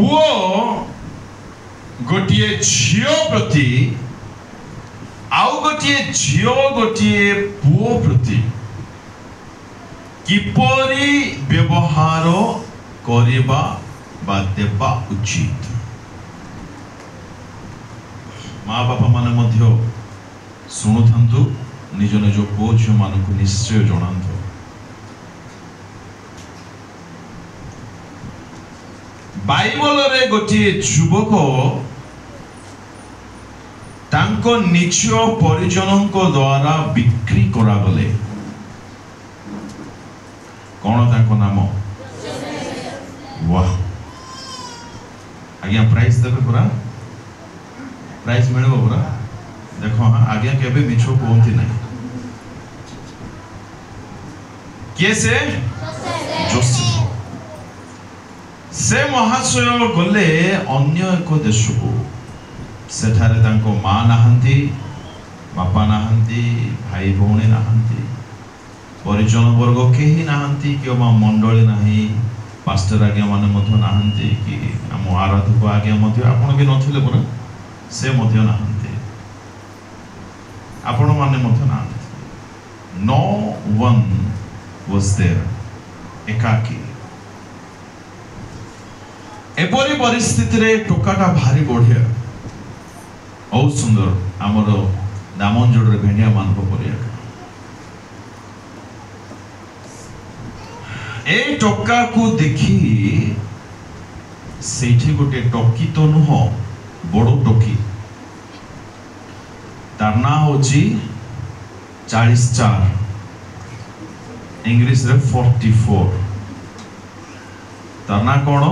पुओ गोटे झियो प्रति आउ गोटे झियो गोटे पुओ प्रति किपरि व्यवहार करिबा बा देबा उचित। माँ बापा माने मध्य शुणुथांतु निज निज पुओ झियो मानकु निश्चय जणांतु। बाइबल रे गोटे युवक तांको निज परिजनों द्वारा बिक्री करा गले। कौन तांको नाम? वाह आज्ञा प्राइस देबे पूरा प्राइस मिलबो पूरा। देखो हाँ आज्ञा केबे मिछ कहती नहीं। किए से? जोसेफ। से महाशय गले अन्य एक देश को। सेठारे तांको माँ नाहंती, बापा नाहंती, भाई भौणी नाहंती, परिजन वर्ग केही नाहंती, कि मंडली नाही, पास्टर आज्ञा माने मध्य नाहंती, कि आम आराधक आज्ञा मध्य आपण भी नथिले पुरा से मध्य नाहंती, आपण माने मध्य नाहंती। No one was there. एकाकी। एपरी परिस्थिति रे टोकाटा भारी बढ़िया बहुत सुंदर आमर दामनजोड़ रे भेंडिया मान परिया। ए टोका को देखी सेठी गोटे टोकी तो नुह बड़ो टोकी तार ना होची 44 इंग्लिश रे 44 तार ना कौन?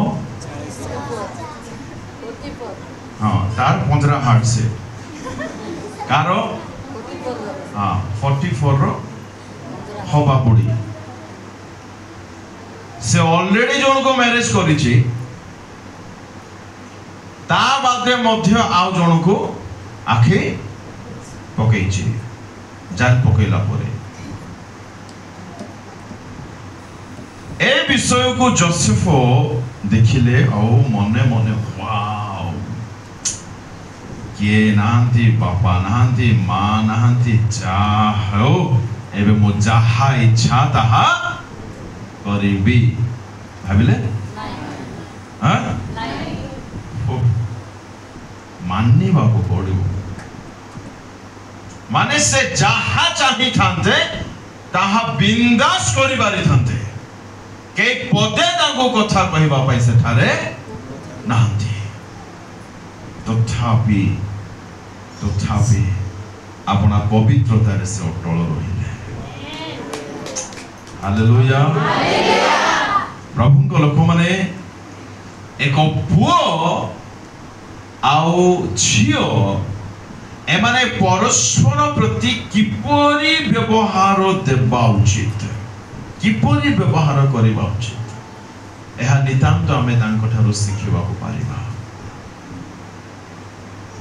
हाँ तार 15 हार्ट से कारो हाँ 44 रो हवा बुढ़ी से ऑलरेडी जन को मैरिज करिछि ता बादे मध्य आउ जन को आखे पकईछि जाल पकईला परे। ए विषय को जोसेफ देखिले और मने मने वाओ किए नाहंती, बापा नाहंती, माँ नाहंती, चाहो एबे मो जाहा इच्छा ताहा करिबी भाबिले हाँ माननी बाबू पड़ो माने से जहा चाही थांते ताहा बिंदास करि बारी थांते के पदे तांको कथा कहबा पई सेठारे नाहंती। तथापि अपना पवित्रता से अटल रहिले। हालेलुया। प्रभु को लोक माने एक पुओ आउ झियो एमाने परस्पर प्रति किपरि व्यवहार देबा उचित, किपरि व्यवहार करिबा उचित एहा नितांत आमे तांको ठारू सिखिबा को पारिबा।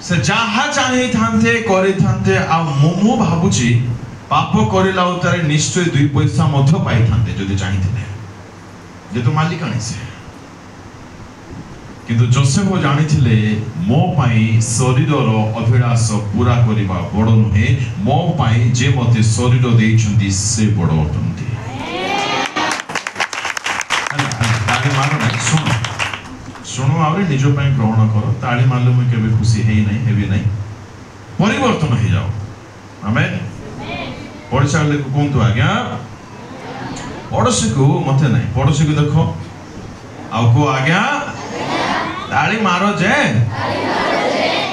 से जहा चाहे थांते करि थांते आ मो भाबुची पाप करिला उतारे निश्चय 2 पैसा मध्य पाई थांते जदि चाहिथिले जे तो मालिक आनी से। किंतु जोसेफ जानिथिले मो पाई शरीरर अभिलाष पूरा करिबा बड़ नुहे, मो पाई जे मते शरीर देइछंती से बड़ अटंती। ताली मारो ना सुनो सुनो आवे निज पाई ग्रहण करो। ताली मारले मु केबे खुशी हेई नहीं हेबी नहीं परिवर्तन हो जाओ। आमेन। पड़ोसी को कहतु आज्ञा पड़ोसी को मत नहीं पड़ोसी को देखो आउ को आज्ञा ताली मारो जे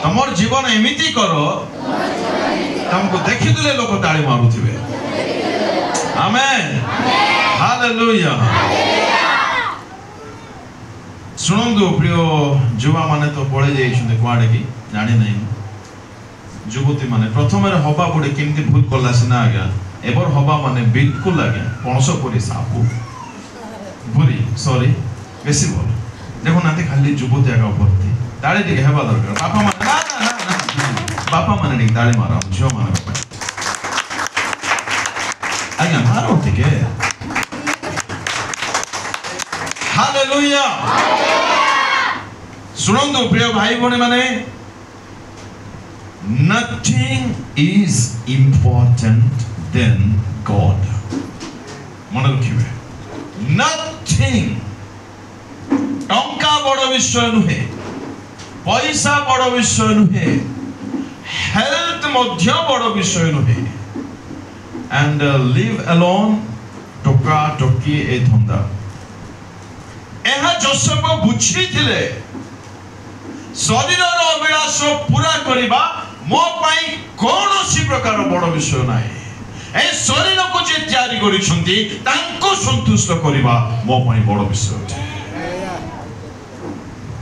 तमर जीवन एमिति करो तुमको देखि दिले लोक ताली मारुथिबे। Amen hallelujah. सुनंदु प्रिय युवा माने तो पळे जाइछुंते कुआडे की जानि नहीं। युवती माने प्रथम हवा बुढ़ी केमती भूल कला सीना आज्ञा एबर हवा माने बिल्कुल आज्ञा पणस परी सापु बुरी सॉरी बेसी बोल देखो ना खाली युवती आगा भर्ती ताली टिके हेबा दरकार। बापा माने ना ना ना बापा माने टिके ताली मारो झियो माने आज्ञा मारो टिके। हालेलुया। सुनंदु प्रिय भाई भौणी माने, nothing is important than God. मन रखिए, nothing. टंका बड़ विषय नुहे, पैसा बड़ विषय नुहे, हेल्थ मध्य बड़ विषय नुहे, and live alone टोका टोकी ए धंदा एहा जोसेफ बुझी थिले शरीर अभिलाष पूरा करबा मो पाई कोनोसी प्रकार बड़ विषय नाही। ए शरीर को जे तैयारी करिसंती तांको संतुष्ट करबा मो पाई बड़ विषय अछि।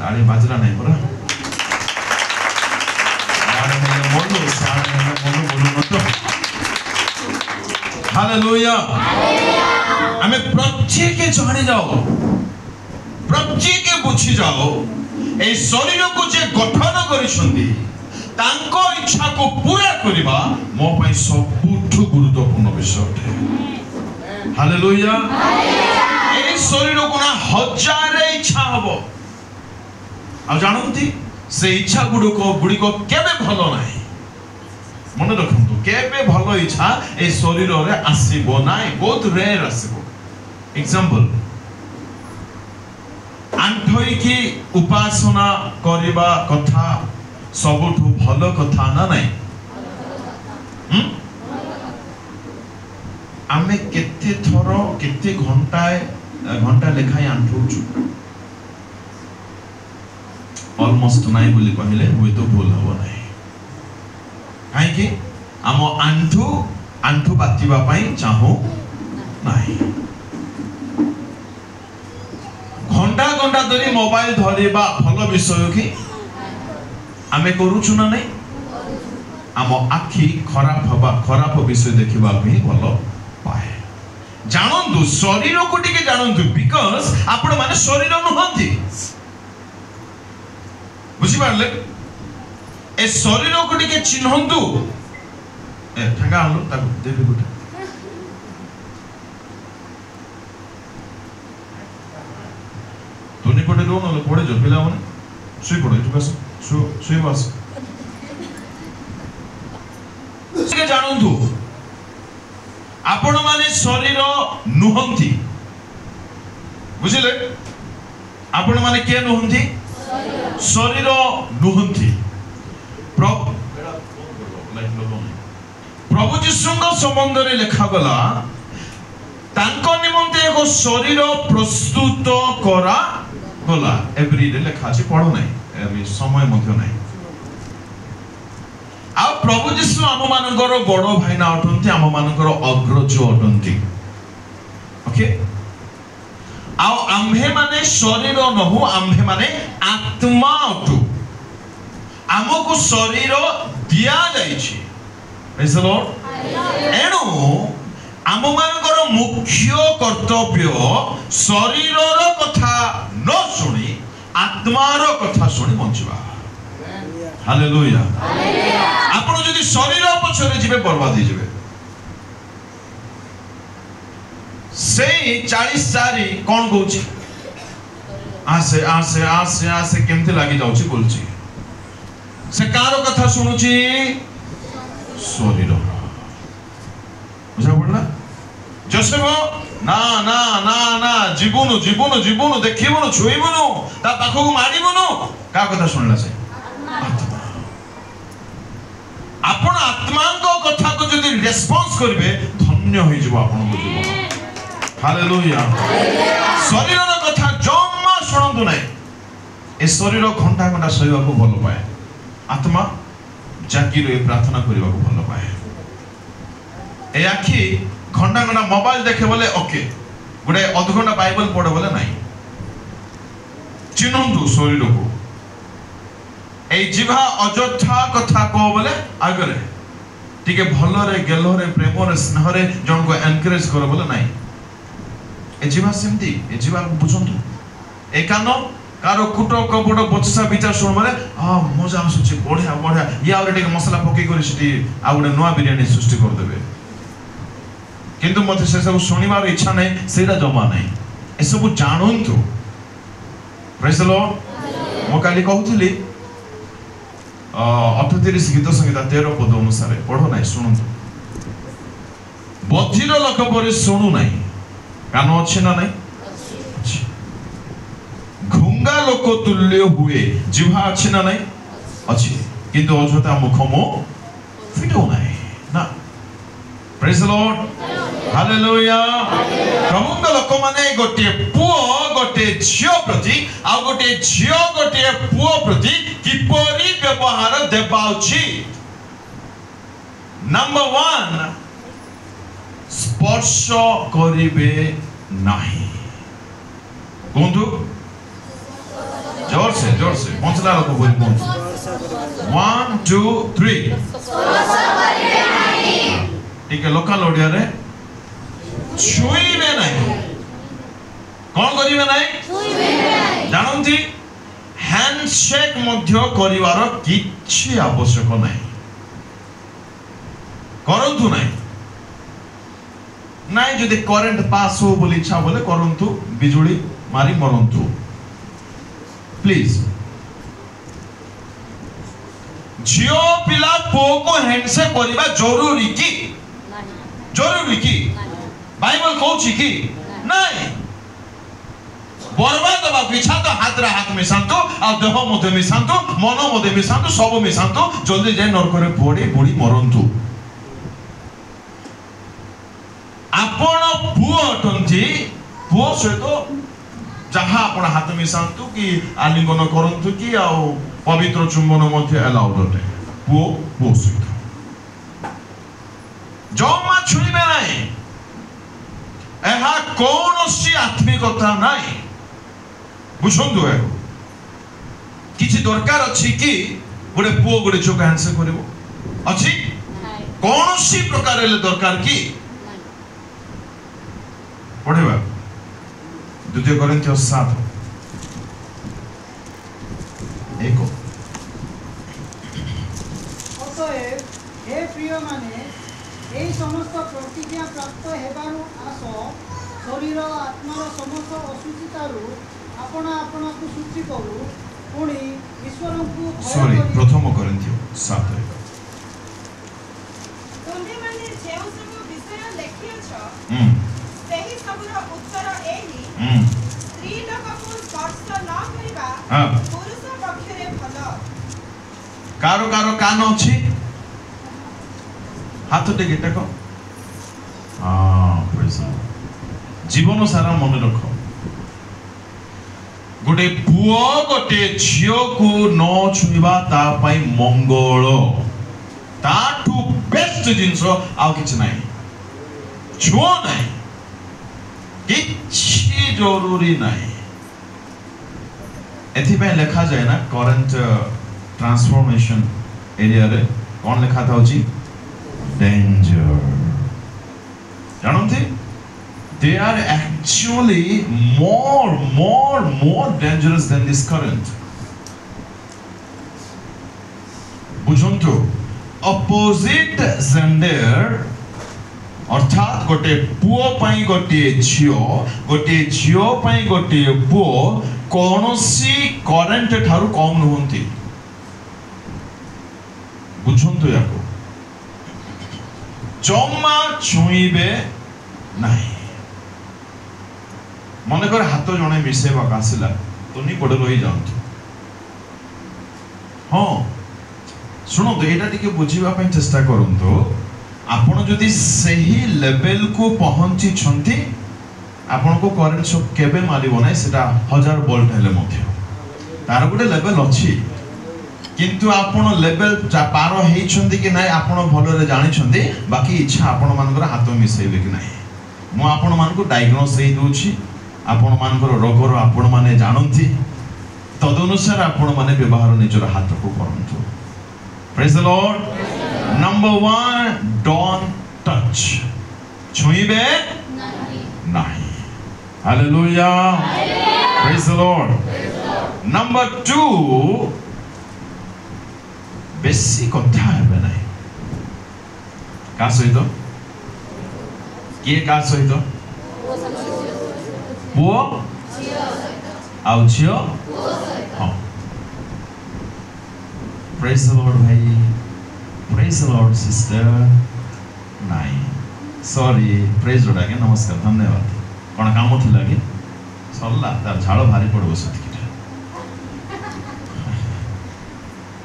ताली बाजला नाही परा यार मैं बोलू सारे मैं बोलू तो हालेलुया। हमें प्रत्येक जानी जाओ, प्रत्येक बुझी जाओ ए शरीर को जे गठन करिसंती तांको इच्छा को पूरा करबा मो पई सबुठु गुरुत्वपूर्ण विषय अटे। हालेलुया। ए शरीर को ना हजार इच्छा हबो आ जानंती से इच्छा गुडी को केबे भलो नाही। मन रखंतु केबे भलो इच्छा ए शरीर रे आसीबो नाही, बहुत रेयर आसीबो। एग्जांपल आंठोई की उपासना करबा कथा सबुठु भलो कथा ना नाही। आमे केते थरो केते घंटा लेखाय आंठोचु ऑलमोस्ट नाही बोली कहले हुए तो भूल हबो नाही। काहे कि आम आंठू बातिबा पई चाहू नाही। घंटा घंटा धरी मोबाइल धरिबा भलो विषय कि आमे करूछु ना नहीं। आम आखि खराब विषय देखिबा भी भलो पाए। जानंतु शरीर को टिके जानंतु बिकॉज़ आपण माने शरीर नहंती। बुझी पारले ए शरीर को टिके चिन्हंतु। ए ठंगा आलो ताको देबे गुटे तोनी पटे रो न पड़े जो पिला माने सुई पड़ो इठु बस सुई बस से जानंतु आपण माने शरीर नुहंती। बुझिले आपण माने के नुहंती? शरीर नुहंती। प्रभु जीशुଙ୍କ संबंधରେ लेखा गला तांको निमंते एक शरीर प्रस्तुत करा गला। एवरीडे लेखा अछि पढो नै एबी समय मध्य नै। आ प्रभु जीशु आम मानकर बड़ भाई ना अटंती, आम मानकर अग्रज अटंती। ओके आ आम्हे माने शरीर नहु, आम्हे माने आत्मा अटु। आमको शरीर दिया जाइछि। Praise the Lord. एणु आम मानकर मुख्य कर्तव्य शरीरर कथा न सुनी आत्मार कथा सुनी बंचिबा। हालेलुया। आपण जदि शरीर पछरे जिबे बर्बाद हो जिबे। से 40 सारी कोन कहूची आसे आसे आसे आसे केमते लागि जाउची बोलची। से कार कथा सुनुची? शरीर। बुझा पड़ला? जोसेफ ना ना ना ना जीवनु जीवनु जीवनु देखिबनु छुइबनु ता पाखकु मारिबनु का कथा सुनला से? आत्मा। आपण आत्मा को कथा को जदि रेस्पॉन्स करबे धन्य होई जबो आपण को जीवन। हालेलुया। शरीर रो कथा जम्मा सुनंदु नै। ए शरीर घंटा घंटा सहिबा को भलो पाए। आत्मा जागिरे प्रार्थना करबा को भलो पाए। ए आखी घंटा घंटा मोबाइल देखे बोले ओके, गुडे अध घंटा बाइबल पढे बोले नाही। चिन्हंतु शरीर को। ए जीवा अजथा कथा को बोले आगरे टिके भलो रे गेलो रे प्रेम रे स्नेह रे जन को एनकरेज करो बोले नाही। ए जीवा सेमती ए जीवा बुझंतु। ए कानो कारो कुटो कपड़ बचसा विचार सुन बोले आ मजा आसुची बढ़िया बढ़िया या और टिके मसला पके करी सिटी आ गुडे नवा बिरयानी सृष्टि कर देबे। किंतु मते से सब सुनिबार इच्छा नहीं, सेटा जमा नहीं। ए सब जानंतु। Praise the Lord. ମୁଁ କାଲି କହୁଥିଲି 38 ଗୀତ ସଂହିତା 13 ପଦ ଅନୁସାରେ ପଢ ନାହିଁ ଶୁଣନ୍ତୁ ବଧିର ଲୋକ ପରି ଶୁଣୁ ନାହିଁ କାନ ଅଛି ନା ନାହିଁ ଘୁଙ୍ଗା ଲୋକ ତୁଲ୍ୟ ହୁଏ ଜିହ୍ବା ଅଛି ନା ନାହିଁ ଅଛି କିନ୍ତୁ ଅଯଥା ମୁଖ ମୋ ଫିଟଉ ନାହିଁ ନା ପ୍ରେଜ୍ ଦ ଲର୍ଡ ହାଲେଲୁୟା ପ୍ରଭୁଙ୍କ ଲୋକମାନେ ଗୋଟିଏ ପୁଅ ଗୋଟିଏ ଝିଅ ପ୍ରତି ଆଉ ଗୋଟିଏ ଝିଅ ଗୋଟିଏ ପୁଅ ପ୍ରତି କିପରି ବ୍ୟବହାର ଦେବା ଉଚିତ ନମ୍ବର 1 ସ୍ପର୍ଶ କରିବେ ନାହିଁ କୁହନ୍ତୁ जोर से पहुंचला लोग बोल 1 2 3 ठीक है लोकल ओडिया रे छुईबे नहीं कौन करिवे नहीं छुईबे नहीं जानंती हैंडशेक मध्य करिवार किछि आवश्यक नहीं करंतु नहीं जदि करंट पास हो बोली इच्छा बोले करंतु बिजुली मारी मरंतु प्लीज झियो पिला पुओ को हैंडशेक करबा जरूरी की बाइबल कहूची की नहीं बर्बाद दबा इच्छा तो हाथ रे हाथ मिसांतो आ देह मध्य मिसांतो मन मध्य मिसांतो सब मिसांतो जल्दी जाय नरक रे पड़ी बुड़ी मरंतु आपण पुओ अटंती पुओ सहित जहाँ आपण हाथ मिसांतु कि आलिंगन करंतु कि आ पवित्र चुंबन मध्य अलाउड अटे पुओ सहित जमा छुईबे नहीं एहा कौनसी आत्मिकता नहीं बुझंतु किछि दरकार अछि कि गोटे पुओ गोटे झियो हैंडशेक करिवो अछि कौनसी प्रकार ले दरकार कि पढ़ेबा 2 कोरिन्थियोस 7 1 अतएव हे प्रिय माने एई समस्त प्रतिज्ञा प्राप्त हेबारु आस शरीर आत्मार समस्त असुचितारु आपण को शुचि करू पुणी ईश्वर को सॉरी प्रथम कोरिन्थियो 7 तुमे माने जेउ सब विषय लेखियछ सेही सबरो उत्तर एही स्त्री लोक को स्पर्श न करिबा पुरुष पक्षरे भलो कारो कान अछि हाथ टेके टेको पैसा जीवन सारा मन रख गोटे पुओ गोटे झियो को न छुईबा ता पई मंगल ताठू बेस्ट जिंस आ किछ नाही छुओ नाही किछि जरूरी नाही एथि पे लिखा जाए ना करंट ट्रांसफॉर्मेशन एरिया रे कौन लिखा था होची danger जानते they are actually more dangerous than this current बुझंतु opposite gender अर्थात गोटे पुओ पाई गोटे झियो पाई गोटे पुओ कौनसी करंट ठारू कम नहुंती बुझंतु याको जमा छुईबे नहीं मन कर हाथ जने मिसेबा आसला तुनी कोडे रही जांतु हाँ सुनो एटा टिके बुझीबा पई चेष्टा करंतु आपण जदि सही लेवल को पहुंची छंती आपण को करंट शॉक केबे मारिबो नै सेटा 1000 वोल्ट हेले मध्य तार गुटे लेवल अछि किंतु आपण लेवल पार हेई छंती कि नै आपण भलो रे जानि छंती बाकी इच्छा आपण मानकर हाथ मिसेबे कि नै मु आपण मान को डायग्नोस देई दोछि आपण मानकर रोग रो आपण माने जानंती तदनुसार आपण माने व्यवहार निजर हाथ को करंतु praise the Lord number 1 don't touch छुईबे नहीं hallelujah praise the Lord number 2 बेसी कथा हेबे नहीं का सहित के का सहित पुओ आउ झियो हाँ प्रेज द लॉर्ड भाई, प्रेज द लॉर्ड सिस्टर, नहीं सॉरी प्रेज लॉर्ड आगे नमस्कार धन्यवाद कौन काम थिला कि सरला तार झाड़ भारी पड़ो से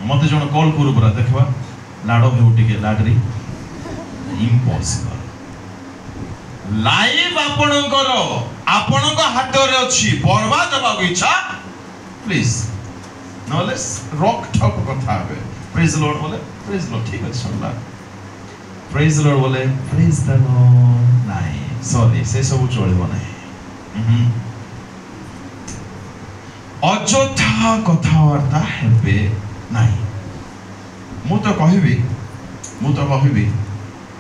मत जन कॉल करू परा देखबा लाडो हेउ टिके लाडरी इम्पॉसिबल लाइव आपणको हाथ रे अछि बर्बाद होबा इच्छा प्लीज नॉले रॉक ठक कथा है प्रेज द लॉर्ड बोले प्रेज द लॉर्ड ठीक है सरला प्रेज द लॉर्ड बोले प्रेज द लॉर्ड नहीं सॉरी से सब चलबो नहीं अजोथा कथावार्ता हेबे नहीं मु तो कहबी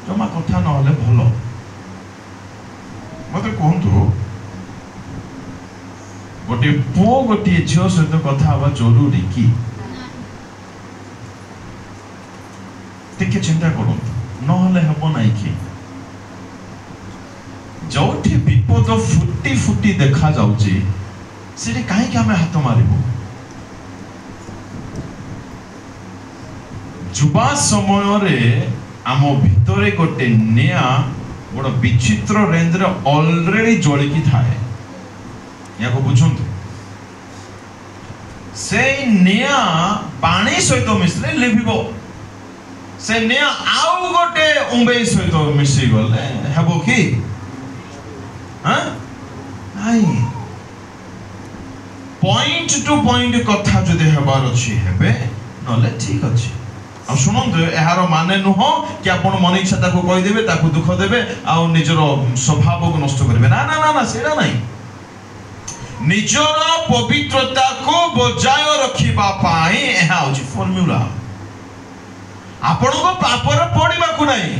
जमा कथा नहले भलो मते कहतु गोटे पुओ गोटे झियो सहित कथा हवा जरूरी कि टिके चिंता करूँ नहले हेबो नहीं कि जोठी विपद फुटी फुटी देखा जाउची सेठी काहे कि हमें हाथ मारिबो जुबा समय रे आम भितरे गोटे निया बड़ विचित्र रेंज रे ऑलरेडी जळिकी थाए या को बुझंतु से निया पानी सहित मिसले लिभिबो से निया आउ गोटे उंबे सहित मिसी गले हेबो की हां नाही पॉइंट टू पॉइंट कथा जदि हेबार अछि हेबे नले ठीक अछि आ सुनंतु एहारो माने नुह कि आपण मने इच्छा ताको कहि देबे ताको दुख देबे आ निजरो स्वभाव को नष्ट करबे ना ना ना ना सेरा नाही निजरो पवित्रता को बजाय रखिबा पाई एहा होची फॉर्मूला आपण को पाप रे पड़िबा को नाही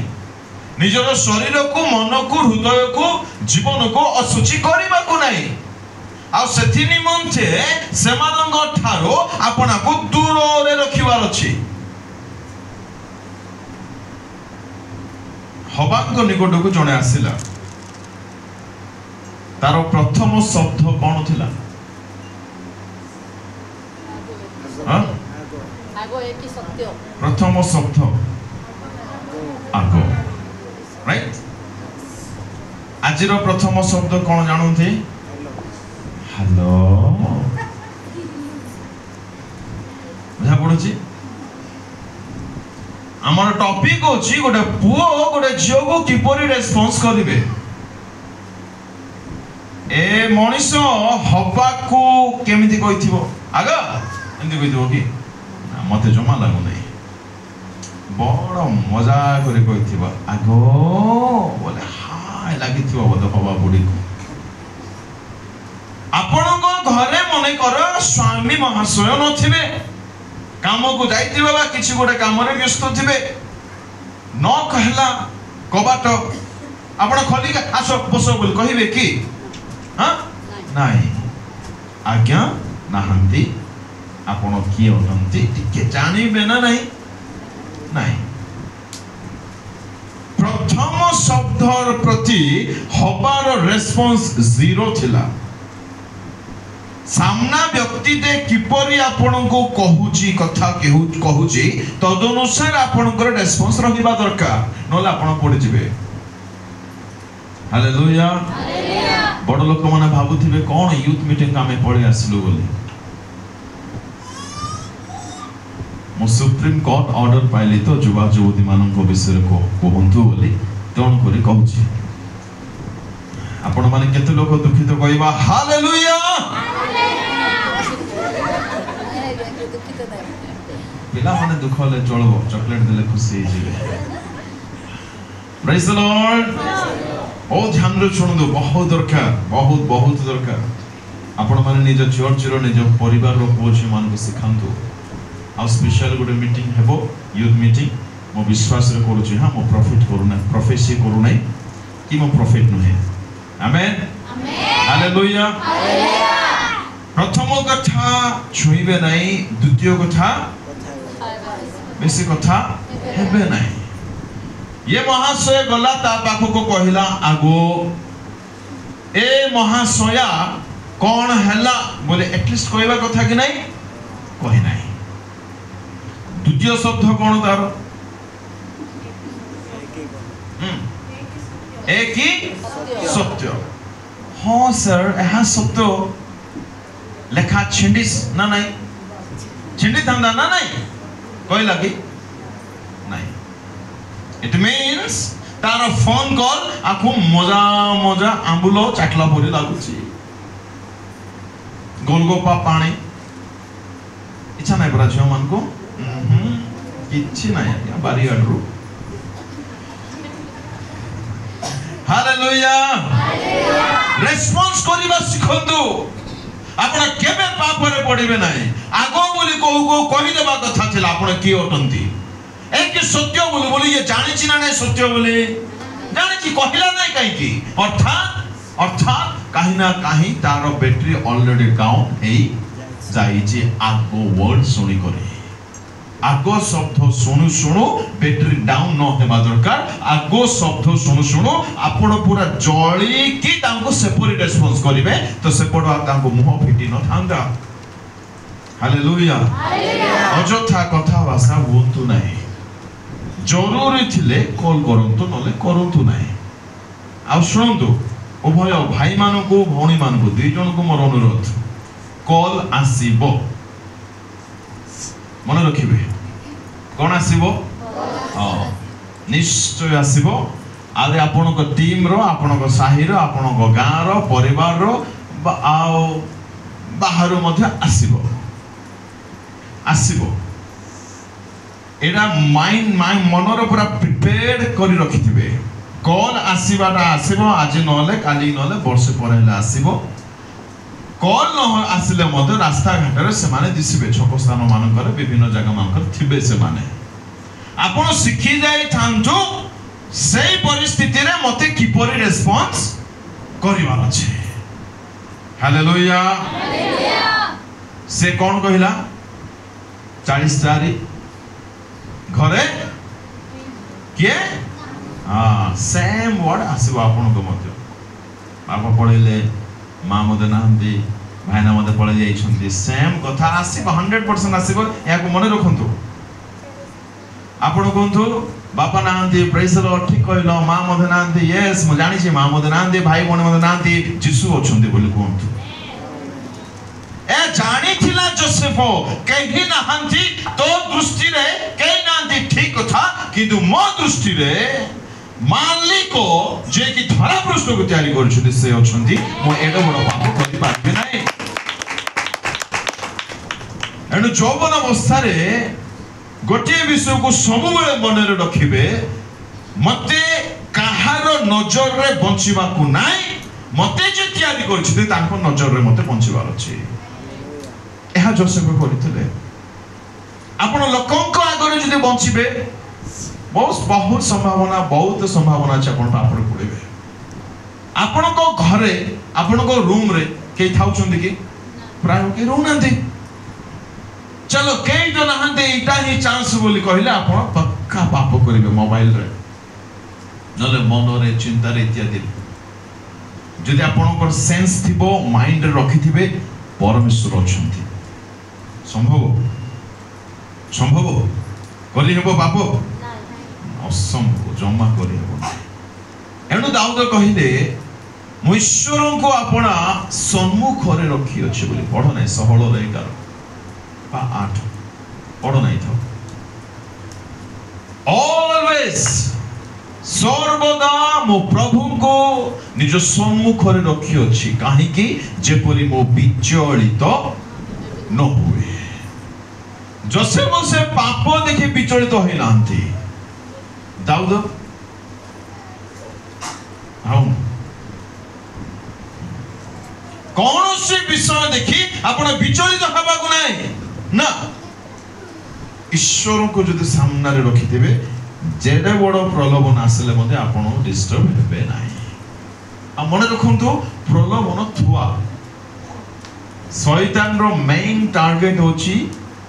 निजरो शरीर को मन को हृदय को जीवन को असुचि करबा को नाही आ सेथि निमंते सेमानंग ठारो आपना को दूर रे रखिबार अछि हबांग निकट को जने आसिला तार प्रथम शब्द कौन थिला आगो एक सत्य प्रथम शब्द आगो राइट आजिर प्रथम शब्द कौन जानुथि हेलो बुझा पड़ुची आमर टॉपिक होची गोटे पुओ गोटे झियो को किपरि रेस्पॉन्स करिवे ए मनीषो हवा को केमिति कहिथिबो आगा एंति कहिथिबो कि मते जमा लागु नै बड़ मजा करे कहिथिबो आगो बोले हाय लागिथिबो बोध हवा बुडी को आपनको घरे मने कर स्वामी महाशय नथिबे काम को जाइथिबे बा किछि गोटे काम रे व्यस्त थिबे न कहला कबाट आपण खली के आसो बसो बोल कहिबे कि हां नाही आज्ञा नाहंती आपण की अनंती टिके जानिबे ना नाही नाही प्रथम शब्दर प्रति हबार रेस्पॉन्स जीरो थिला सामना व्यक्ति दे किपरि आपण को कहूची कथा कहूची तदनुसार आपण को रेस्पॉन्स रहिबा दरकार नला आपण पड़ी जिवे हालेलुया हालेलुया बड़ लोक माने भाबुथिबे कोन यूथ मीटिंग का में पड़ी आसलु बोली मो सुप्रीम कोर्ट ऑर्डर पाइली तो जुवा जुवती मानन को विषय को कहंतु बोली तोन करी कहूची आपण माने केते लोक दुखित कहबा हालेलुया पिला माने दुख ले चलबो चॉकलेट देले खुशी हिजिबे प्रेज द लॉर्ड ओ ध्यान रे सुनदो बहुत दरकार आपण माने निज चर्च रो निज परिवार रो कोच मान को सिखांतु आ स्पेशल गुडे मीटिंग हेबो यूथ मीटिंग मो विश्वास रे करूची हां मो प्रॉफिट करू ना प्रोफेसी करू नै कि मो प्रॉफिट नहे आमेन आमेन हालेलुया हालेलुया प्रथम कथा छुइबे नै द्वितीय कथा बेसी कथा हेबे नहीं ये महाशय गला ता पाखो को कहला आगो ए महाशया कौन हैला बोले एटलिस्ट कहबा कथा कि नहीं कहि नहीं द्वितीय शब्द कौन तार एक ही सत्य हाँ सर यह शब्द लेखा छिंडिस ना नहीं छिंडी था ना नहीं कोई लगी नहीं इट मीन्स तार फोन कॉल आपको मजा मजा आंबुल चाटला परी लगुच गोलगोपा पानी इच्छा नहीं पड़ा झील मान को किछि नहीं आज्ञा बारी आडू हालेलुया रेस्पॉन्स करिबा सिखंतु आपण केबे पाप रे पड़िबे नाही आगो बोली कहू को कहि देबा कथा थिला आपण की अटंती एक सत्य बोली बोली ये जानि छि ना नहीं सत्य बोली जानि छि कहिला नाही काई की अर्थात कहीं ना कहीं तार बैटरी ऑलरेडी डाउन हे जाई छि आगो वर्ड सुनी करे आगो शब्द सुनु सुनु बैटरी डाउन न हेबा दरकार आगो शब्द सुनु सुनु आपण पूरा जळी की तांको सेपरी रेस्पॉन्स करिवे तो सेपडा तांको मुह फिटी न थांगा हालेलुया अजथा कथा भाषा बोलतु नाही जरूरी थिले कॉल करंतु नले करंतु नाही आ सुनंतु उभय भाई मानको भौणी मानको दुई जन को मोर अनुरोध कॉल आसीबो मन रखिबे कोन आसीबो निश्चय आसीबो आदे आपण को टीम रो आपण को साही रो आपण को गां रो परिवार रो आओ बाहर मध्ये आसीबो आसीबो एडा माइंड मनर पूरा प्रिपेयर्ड करी रखिथिबे कॉल आसीबाटा आसीबो आज नले काली नले वर्ष परेला आसीबो कॉल न आसिले मते रास्ता घाट रे से माने दिसिबे छक स्थान मानकर विभिन्न जगह मानकर थिबे से माने आपण सिखि जाय थांतु सेही परिस्थिति रे मते किपरि रेस्पॉन्स करिवार अछि हालेलुया से कोन कहिला 40 तारी घरे के सेम वर्ड आसीबो आपण को मते बाबा पढिले माँ मते नांदी भाईना मते पळे जाइछन्ती सेम कथा आसीबो 100% आसीबो या को मने रखंतु आपण कोंतु बापा नांदी प्रेज द लॉर्ड ठीक कहलो माँ मते नांदी यस म जानि छी माँ मते नांदी भाई बने मते नांदी जीसु अछन्ती बोली कोंतु ए जानि थिला जोसेफ केही नाहंती तो दृष्टि रे केही नांदी ठीक कथा किंतु मो दृष्टि रे मालिक जे कि धरा पृष्ठ को तैयारी करछथि से अछन्ती मो एडो बड़ पाप करि पाबे नै एनु जौवन अवस्था रे गोटे विषय को सब बेले मन रे रखिबे मते काहार नजर रे बंचिबा को नाइ मते जे तैयारी करछथि तांको नजर रे मते बंचिबार अछि एहा जोसेफ करितले आपण लोकंक आगरे जदि बंचिबे बहुत संभावना अछि आपण पापड़ पड़िबे आपण को घरे आपण को रूम रे के थाउछन्ती कि प्राय के रहउनांती चलो केई तो नहंते इटा ही चांस बोली कहिला आपण पक्का पाप करिवे मोबाइल रे नले मन रे चिंता रे इत्यादि जदि आपण को सेंस थिबो माइंड रे रखिथिबे परमेश्वर अछन्ती संभव करि हेबो पाप असंभव जमा करि हेबो एनु दाऊद कहिले मु ईश्वर को आपना सम्मुख रे रखी अछि बोली पढो नै 16 रे 11 पा 8 पढो नै थो ऑलवेज सर्वदा मो प्रभु को निज सम्मुख रे रखी अछि काहे कि जेपरि मो विचलित न हुए जोसेफ से पाप देखि विचलित होइलांती दाऊद कौन से विषय देखी आपण विचलित हवा को नहीं ना ईश्वर को जदि सामने रे रखि देबे जेडे बड़ प्रलोभन आसले मध्ये आपण डिस्टर्ब हेबे नाही आ मन रखंतु प्रलोभन थुआ शैतान रो मेन टार्गेट होची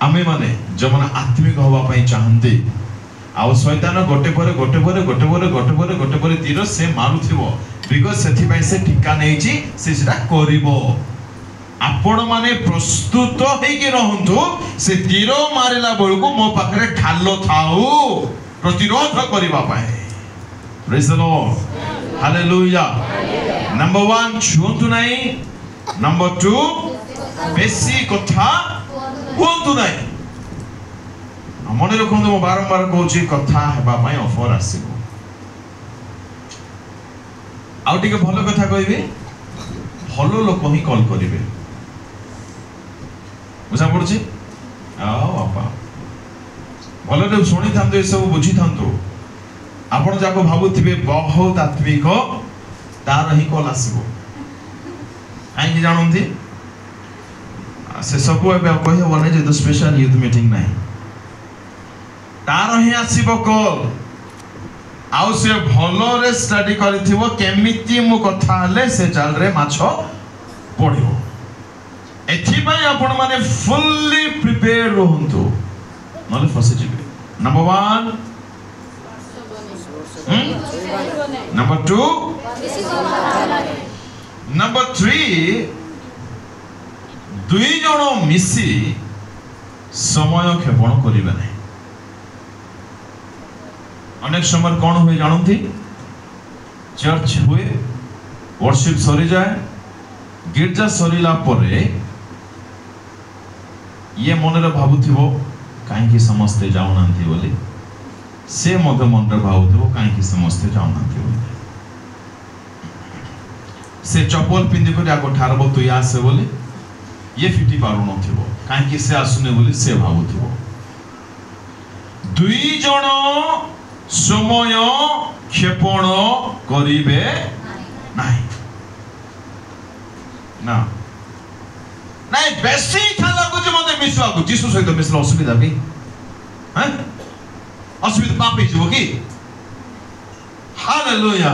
आमे माने जमन आत्मिक हवा पई चाहंते आउ शैतान गोटे पर तीर से मारुथिबो बिकॉज़ सेथि पई से ठिका नै छी से सेटा करिवो आपण माने प्रस्तुत होइके रहंतु से तीर मारिला बेलको मो पाखरे ढाल थाउ प्रतिरोध करिबा पाए। Praise the Lord, hallelujah. Number 1 छुंतु नाही, नंबर 2 बेसी कथा हुंतु नाही। मन रखु मो बारंबार कहूँ कथा हेबा पाई ऑफर आसीबो। आउ टिके भलो कथा कहबे, भलो लोक ही कॉल करिवे। बुझा पड़छि? आओ बापा भलो रे सुनी थांतो, ए सब बुझी थांतो। आपण जाको भाबुथिबे बहुत आत्मिक तार ही कॉल आसीबो। आई कि जानंती से सब एबे कहि होने जे स्पेशल यूथ मीटिंग नाही, तार ही आसीबो कॉल। आउ से भलो रे स्टडी करिथिबो केमिति मु कथा हले से चाल रे माछो पड़िबो। एथि पई आपण माने फुल्ली प्रिपेयर रहंतु, नले फसे जिवे। नंबर 1 नंबर 2 नंबर 3 दुई जण मिसी समय क्षेपण करिबे नै। अनेक समय कौन हुए जानती, चर्च हुए, वर्शिप सरी जाए, गिरजा सरीला परे ये मन रे भाबुथिबो काहे कि समस्ते जाउनांती बोली, से मग मन रे भाबुथिबो काहे कि समस्ते जाउनांती बोली। से चप्पल पिंदी को आगो ठारबो तु आसे बोली, ये फिटी पारु नथिबो काहे कि से आसुने बोली से भाबुथिबो। दुई जण समय क्षेपण करिबे नाही ना। नहीं बेसी इच्छा लागुच मते मिसवा को जीसु सहित मिसला असुविधा भी हैं, असुविधा पाप हिजो कि। हालेलुया।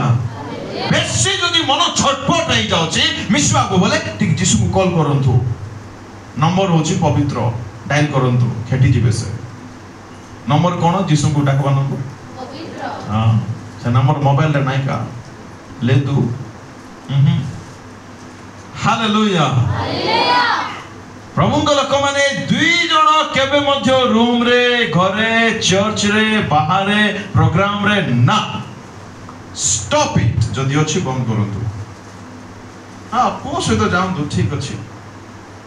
बेसी जदी मन छटपट होई जाउची मिसवा को बोले ठीक जीसु को कॉल करंतु। नंबर होची पवित्र, डायल करंतु, खेटी जिवे से। नंबर कोन जीसु को डाकबानंतु। हाँ से नंबर मोबाइल रे नाही का ले दू। हालेलुया। प्रभु को लोक माने दुई जण केबे मध्य रूम रे, घरे, चर्च रे, बाहरे, प्रोग्राम रे ना। Stop it. जदि अछि बंद करंतु। हां को सहित जांदु ठीक अछि,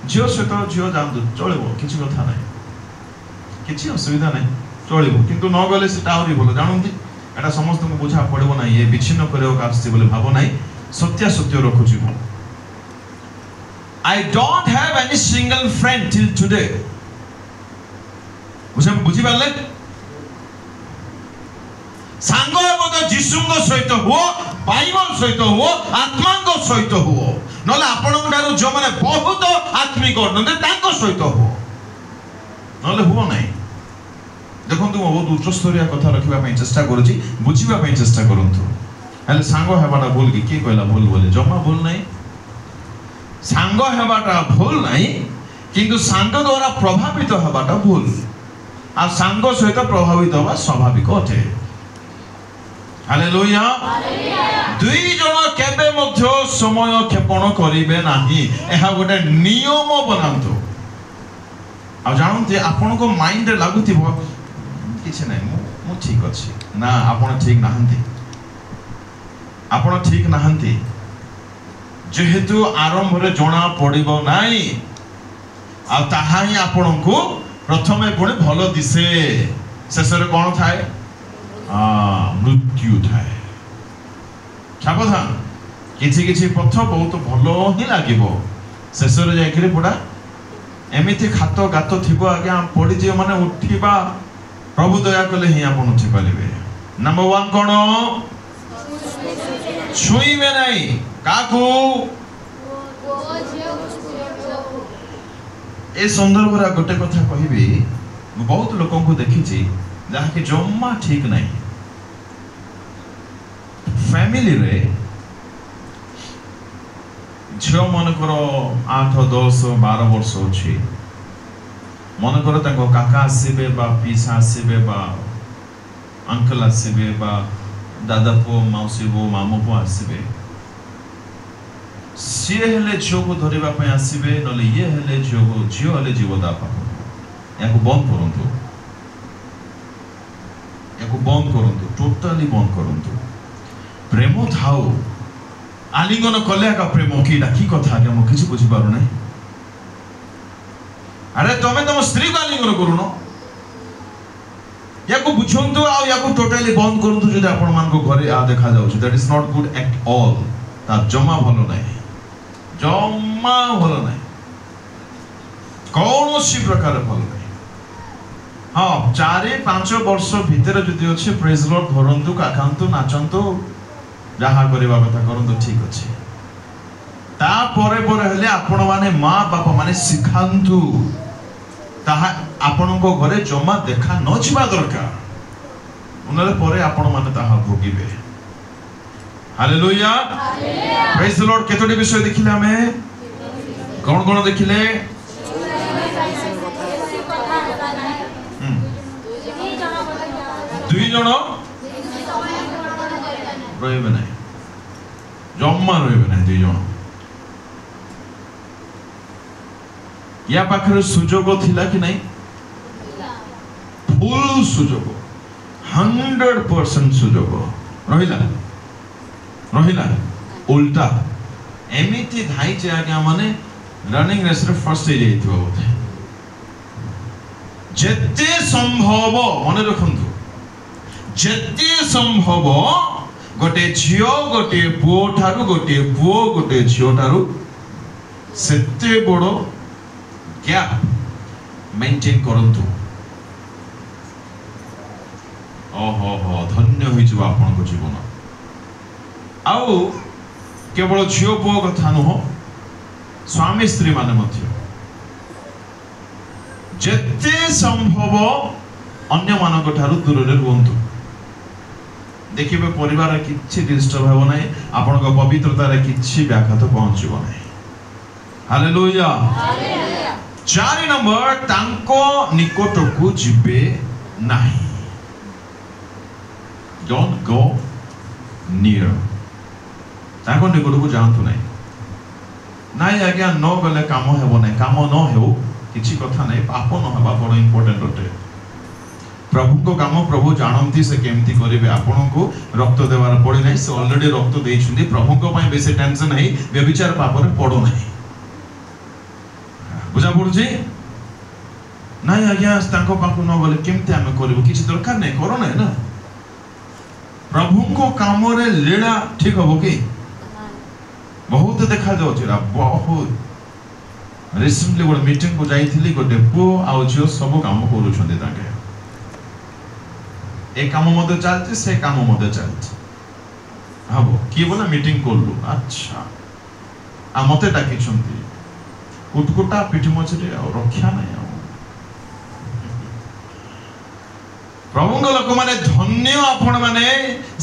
जियो सहित जियो जांदु चलिबो, किछि कथा नाही, किछि असुविधा नाही, चलिबो। किंतु न गले सेटा आउरी बोलो जानंती, एटा समस्त को बुझा पड़बो नाही। ये विच्छिन्न करियो कास्ति बोले भाबो नाही, सत्य सत्य रखुची मु। I don't have any single friend till today. बुझी पाले? सांग मत जीसुंग सहित हुओ, बाइबल सहित हुओ, आत्मांग सहित हुओ, नले आपन ठारू जो माने बहुत आत्मिक करनते तांको सहित हुओ, नले हुओ नाही। देखंतु मो बहुत उच्च स्तरीय कथा रखिबा पई चेष्टा करूची, बुझिबा पई चेष्टा करंतु। हेले सांग हेबाटा भूल कि कहला भूल बोले, जमा भूल नाही। सांग हेबाटा भूल नाही, किंतु सांग द्वारा प्रभावित हेबाटा भूल। आ सांग सहित प्रभावित होबा स्वाभाविक अटे। हालेलुया। दुई जण केबे मध्य समय क्षेपण करिवे नाही, एहा गोटे नियम बनांतु। आ जानंती आपन को माइंड रे लागुथिबो किछ नाही, मु ठीक अछि ना, आपन ठीक नाहंती, आपन ठीक नाहंती। जेहेतु आरंभ रे जणा पड़िबो नाही, आ ताहा ही आपन को प्रथमे पुणी भलो दिसे, शेष रे कोन थाए? मृत्यु थाए। सावधान, किछि किछि पथ बहुत भलो ही लागिबो, शेष रे जाय कि पुडा एमिति खातो गातो थिबो आज्ञा पड़ी जे माने उठिबा प्रभु दया कले ही आपन उठी पालिबे। नंबर 1 कोन? छुईबे नाही काकू। ए संदर्भ रा गोटे कथा कहिबी, बहुत लोगों को देखिछि जहा कि जम्मा ठीक नाही। फैमिली रे झियो मन करो 8 10 12 वर्ष अछि, मन करो ताको काका आसीबे बा पीसा आसीबे बा अंकल आसीबे बा दादा पो मौसी बो मामू पो आसीबे। सी हेले झील को धरवा आसबे ना ये हेले झील को झील हेले जीव दा पाख या बंद करंतु बंद करंतु टोटाली बंद करंतु प्रेम थाओ आलिंगन कले का प्रेम की कथा आगे मु किसी बुझी पारु नहीं अरे तमे तुम स्त्री को आलिंगन करूनो या को बुझंतु आ या को टोटाली बंद करंतु जदि आपण मान को घरे आ देखा जाउछ that is not good at all ता जमा भलो नहीं जमा भलो नहीं कौनसी प्रकार भलो नहीं हाँ 4-5 वर्ष भितर जदि अच्छे प्रेज लॉर्ड धरंतु काखांतु नाचंतु जहा करबा कथा करंतु ठीक अछि ता परे परे हेले आपण माने मां बापा माने सिखांतु ताहा आपण को घरे जमा देखा न छिबा दरकार उनले परे आपण माने ताहा भोगिबे हालेलुया प्रेज द लॉर्ड केतोडी विषय देखिले हमें कोन कोन देखिले दुई जण रहिबे नहीं जम्मा रहिबे नहीं दुई जण या पाखरे सुजोग थिला कि नहीं फुल सुजोग 100% सुजोग रहिला उल्टा एमिति धाई जे आगे माने रनिंग रेस रे फर्स्ट हे जाइथिबो बोथे जेते संभव मने रखंतु जेते संभव गोटे झियो गोटे पुओ ठारू गोटे पुओ गोटे झियो ठारू सेते बड़ो गैप मेंटेन करंतु ओहो हो धन्य होई जबा आपन को जीवन आउ केवल झियो पुओ कथा न हो स्वामी स्त्री माने मध्य जेते संभव अन्य मानक ठारू दूर रे रुहंतु देखिबे परिवार किछि डिस्टर्ब हेबो नै आपन को पवित्रता रे किछि व्याघात पहुंचबो नै हालेलुया हालेलुया 4 नंबर तांको निकट को जिबे नाही डोंट गो नियर तांको निकट को जानतु नै नाइ आज्ञा न गले काम हेबो नै काम न हेउ किछि कथा नै पाप न हबा बड़ इंपोर्टेंट होते प्रभु को काम प्रभु जानती से केमती करिवे आपन को रक्त देवार पड़े नहीं से ऑलरेडी रक्त देइछुंदी प्रभु को पई बेसी टेंशन नहीं व्यभिचार पाप रे पड़ो नहीं बुझा पड़ुची नहीं आज्ञा तांको पाखु न गले केमती हमें करबो किछि दरकार नहीं करो नहीं ना प्रभु को काम रे लीला ठीक होबो की बहुत देखा जाउची बहुत रिसेंटली गोटे मीटिंग को जाइथिली गोटे पो आ झियो सब काम करूछंदी ताके ए काम मध्य चलती से काम मध्य चलती हबो कि बोला मीटिंग करलु अच्छा आ मते डाकी छंती कुटकुटा पिठी मछरे आ रक्षा नहीं आ प्रभु को लोक माने धन्य आपण माने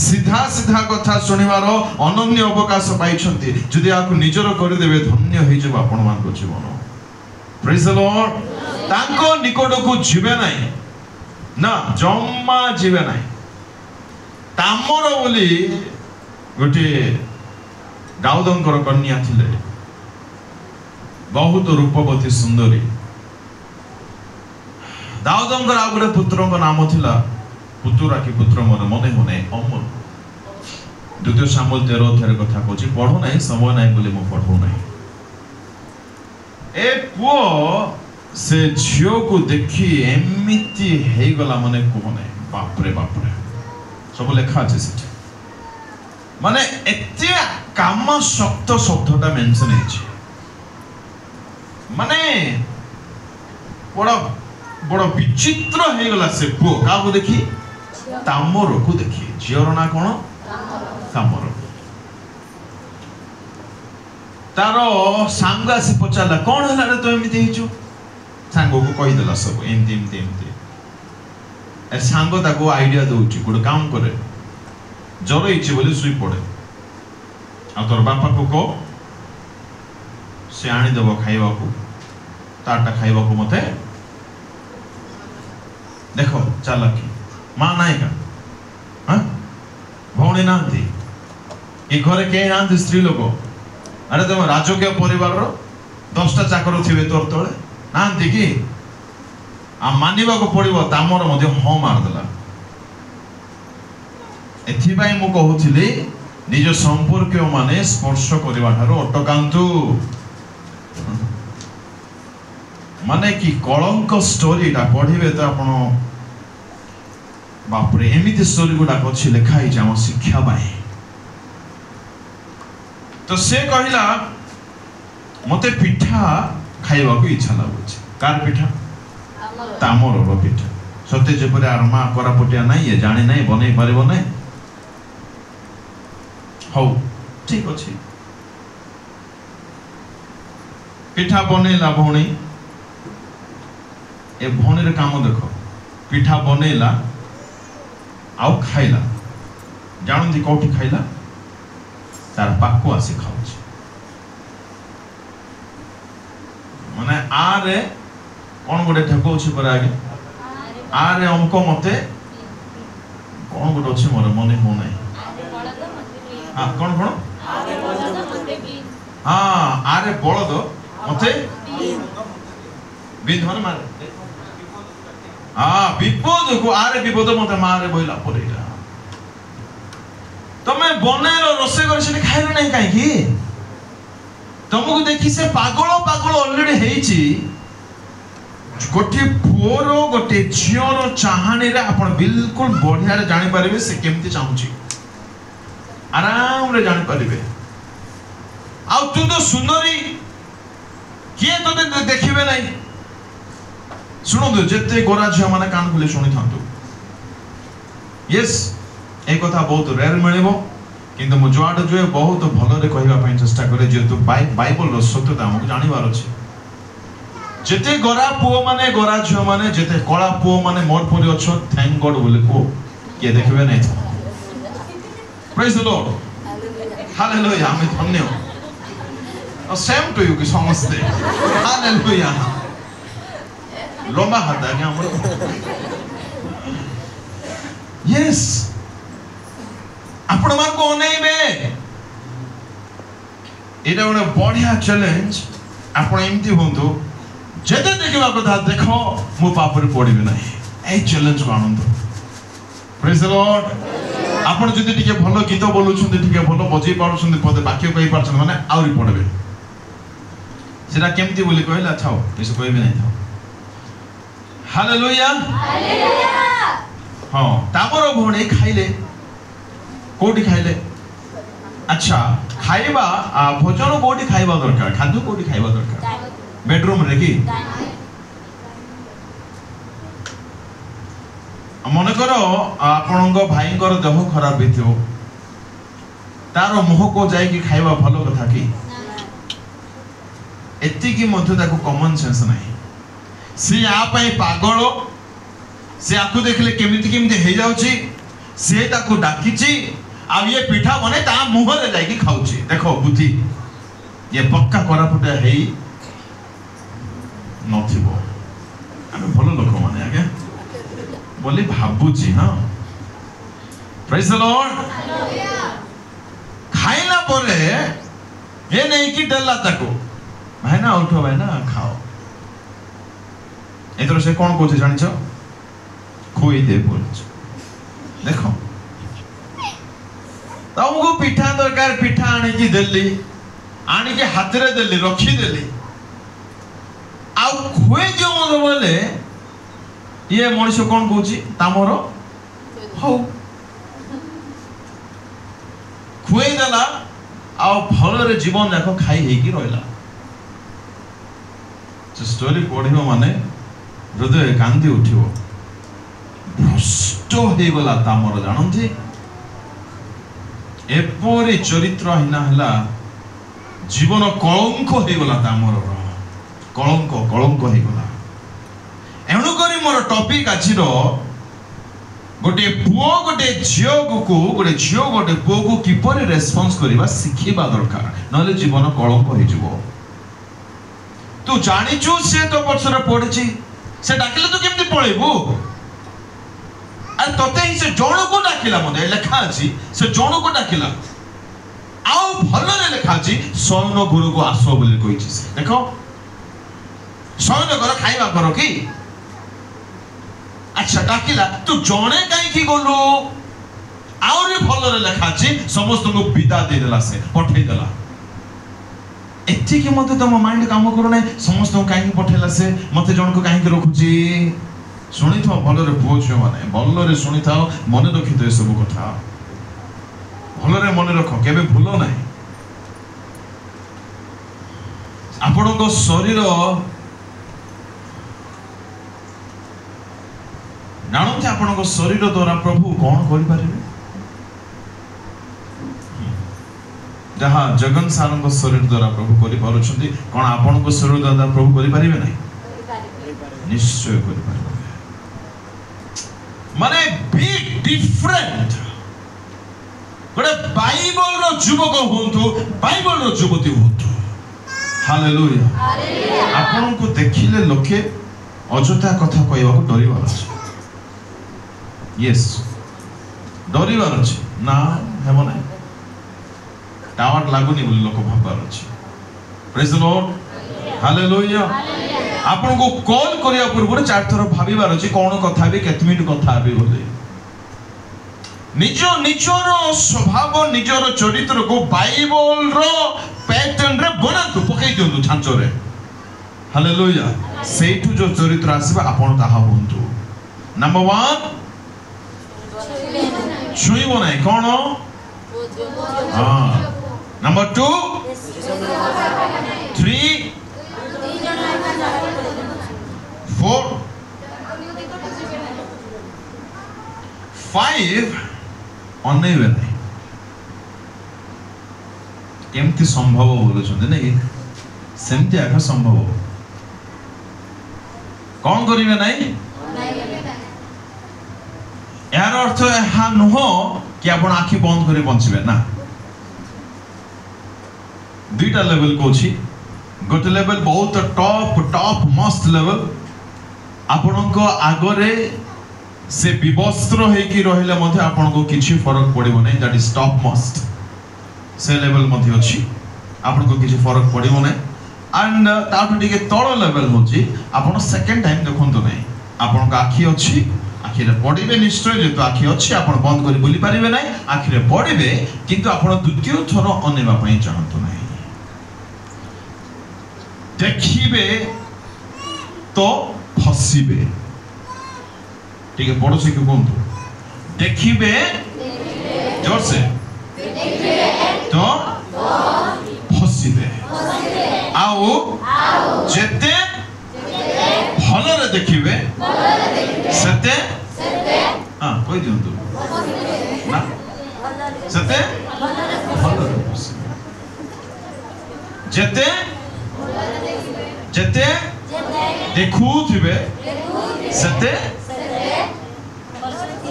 सीधा सीधा कथा सुनिवार अनन्य अवकाश पाई छंती जदि आकु निजर कर देबे धन्य होई जब आपण मान को जीवन प्रेज द लॉर्ड तांको निकट को जिबे नहीं ना जम्मा जीवे नहीं तामर बोली गोटे दाऊदंकर कन्या थिले बहुत रूपवती सुंदरी दाऊदंकर आ गोटे पुत्र नाम थिला पुतुरा की पुत्र मन मने होने अमल द्वितीय सामुएल 13 कथा कहछि पढो नहीं समय नहीं बोली मु पढो नहीं ए पुओ से झियो को देखी एमिति हे गला माने कोने बाप रे सब लेखा আছে সেটা माने एते काम शब्द शब्दटा मेंशन हेछि माने बड़ा बड़ा विचित्र हे गला से पो का को देखी तामर को देखी झियोर ना कोन तामर तारो सांग आसी पचाला कोन हला रे तो एमिति हिचो सांगो को कहि देला सब एमती ए सांगो ताको आईडिया दोउची गुड काम करे जरो इछि बोले सुई पड़े आ तोर बापा को को से आनी देबो खाइबा को ताटा खाइबा को मते देखो चालाकी मां नाय का हां भौणी नांती ए घरे के नांती स्त्री लोक अरे तुम राजकीय परिवार 10टा चाकर थे तोर तले नांती कि आ मानिबा को पड़िबो तामर मध्ये ह मारदेला एथिबाई मु कहूथिली निज संपर्क माने स्पर्श करबा ठारो अटकांतु माने कि कलंक स्टोरी टा पढ़िबे तो आपण बाप रे एमिति स्टोरी गुडा अछि लिखा हि जाम शिक्षा बाई तो से कहिला मते पिठा खाइबा को इच्छा लागुछि कार पिठा तामर रो पिठा सते जेपरे आरमा कोरापुटिया नाही ये जानि नाही बनै परिबो नाही हौ ठीक अछि पिठा बनेला भौणी ए भौणीर काम देखो पिठा बनेला आउ खाइला जानती कोठी खाइला तार पाको आसी खाउछ माने आरे कोन गोटे ठकोछि पर आगे आरे हमको मते कोन गोटे अछि मोर मने हो नाही हां कोन कोन हां आरे बळद मते बिंद माने मारे हां विपद को आरे विपद मते मारे बोइला परेला तमे बनेलो रोसे कर से खाइलो नहीं काई की तुमको देखि से पागल पागल ऑलरेडी हेची गोटे पुओरो गोटे झियोर चाहानी रे आपण बिल्कुल बढ़िया रे जानि परिबे से केमति चाहूची आराम रे जानि परिबे आ तू तो सुंदरी किए तो देखिबे नहीं सुनो दो जत्ते गोरा झियो माने कान खुले सुनि थांतु यस एक कथा बहुत रेयर मिलिबो किंतु मु जुआड जो बहुत भलो रे कहिबा पई चेष्टा करे जे तो बाइबल रो सत्यता हमकु जानिबार अछि जेते गोरा पुओ माने गोरा झियो माने जेते कला पुओ माने मोर परि अछो थैंक गॉड बोले को के देखबे नै प्रेज द लॉर्ड हालेलुया हम धन्य सेम टू यू की समझते हालेलुया लंबा हाथ आगे हमर यस आपण मान को नहीं बे एटा ओने बढ़िया चैलेंज आपण एमती होंतु जेते देखिबा कथा देखो मु पाप रे पड़िबे नाही ए चैलेंज को आनंद प्रेज द लॉर्ड आपण जति टिके भलो गीत बोलु छथि टिके भलो बजै पारु छथि पदे बाक्य कहि पारछन माने आउरी पड़बे सेटा केमती बोली कहला थाओ एसे कहबे नाही थाओ हालेलुया हालेलुया हां तामरो भोणी खाइले कोठी खाइले अच्छा खाइबा भोजन कोठी खाइबा दरकार खाद्य कोठी खाइबा दरकार बेडरूम रे की मन करो आपणक भाई देह खराब हेथियो तार मुह को जाई कि खाइबा भलो कथा की एति की मध्य ताको कॉमन सेंस नहीं सी आ पई पागल से आकु देखले केमिति केमिति हे जाउची से ताको डाकीची आ ये पिठा बने ता मुह रे जाई कि खाउची देखो बुद्धि ये पक्का कोरापुटा हेई नथिबो आमे भलो लोक माने आगे बोली भाबुची हां प्रेज द लॉर्ड हालेलुया खाइला परे ये नहीं कि डल्ला ताको भाई ना उठो भाई ना खाओ एतरो से कोन कोचे जानि छ खोई दे बोल देखो तुमको पिठा दरकार पिठा आनी की देली आनी के हाथ रे देली रखी देली आ खोई जो मत बोले ये मनुष्य कोन कहूची तामर हो खोई देला आ भल रे जीवन जाको खाई हे की रहला जे स्टोरी पढिबो माने हृदय कांदी उठिबो भ्रष्ट हे गला तामर जानंती एपरी चरित्रहीन हला जीवन कलंक हे गला तामर कलंक कलंक हे गला एणु करी मोर टॉपिक आछिरो गोटे पुओ गोटे झियो को गोटे झियो गोटे पुओ को किपरि रेस्पॉन्स करबा सिखिबा दरकार नले जीवन कलंक हे जिवो तू जानि छु से तो पछरे पड़छि से डाकिले तू केमति पळेबू अरे तोते ही से जण को डाकिला मने लेखा अछि से जण को डाकिला आउ भलरे लेखा अछि शयन घर को आसो बोली कहिछि से देखो शयन घर खाइबा करो कि अच्छा डाकिला तू जणे काई की गलु आउरी भलरे लेखा अछि समस्त को विदा दे देला से पठै देला एति कि मते तम माइंड काम करू नै समस्त को काई पठैला से मते जण को काई रखुची सुनी था भलरे पुओ छे माने भलरे सुनी था मन रखि दे सब कथा भलरे मन रख केबे भूलो नै आपण को शरीर जानते आपण को शरीर द्वारा प्रभु कौन करि परिबे जहाँ जगन सारंग शरीर द्वारा प्रभु करि पारुछंती कोन आपण को शरीर द्वारा प्रभु करि परिबे नै निश्चय करि परिबे माने बिग डिफरेंट गोटे बाइबल रो युवक होंतु बाइबल रो युवती होंतु हालेलुया आपण को देखिले लोके अजता कथा कहबा को डरिबार अछि यस डरिबार अछि ना हेबो नै टावर लागुनी बोली लोक भाबार अछि प्रेज द लॉर्ड हालेलुया आपण को कॉल करिया पूर्व चार थर भाबिबार अछि कोन कथा भी केत मिनिट कथा भी बोले निजो निजोर स्वभाव निजोर चरित्र को बाइबल रो पैटर्न रे बनातु पकई दियंतु छांचो रे हालेलुया सेठु जो चरित्र आसीबा आपण ताहा होंतु नंबर 1 छुईबो नै कोन हां नंबर 2 3 4 5 अनेवे नहीं केमती संभव बोलुछन नै सेमती आका संभव कौन करिवे नहीं यार अर्थ हा नुह कि आपण आखि बंद करे बंचिबे ना दुईटा लेवल को छी गोटे लेवल बहुत टॉप टॉप मस्त लेवल आपण को आगरे से विवस्त्र है कि रहिले मध्ये आपण को किछि फरक पड़िबो नै that is top must say level मध्ये अछि आपण को किछि फरक पड़िबो नै एंड ताठु टिके तळ लेवल होछि आपण सेकंड टाइम देखंतो नै आपण का आखि अछि आखि रे पड़िबे निश्चय जे तो आखि अछि आपण बंद करि बोली परिबे नै आखि रे पड़िबे किंतु आपण द्वितीय थरो अनेबा पई चाहंतो नै देखिबे तो फसिबे ठीक है पड़ोसी को बोलतो देखिबे जोर से तो फसिबे आओ जेते भलरे देखिबे सेते हां कोइ दियंतु ना सेते भलरे फसिबे जेते जेते देखुथिबे सेते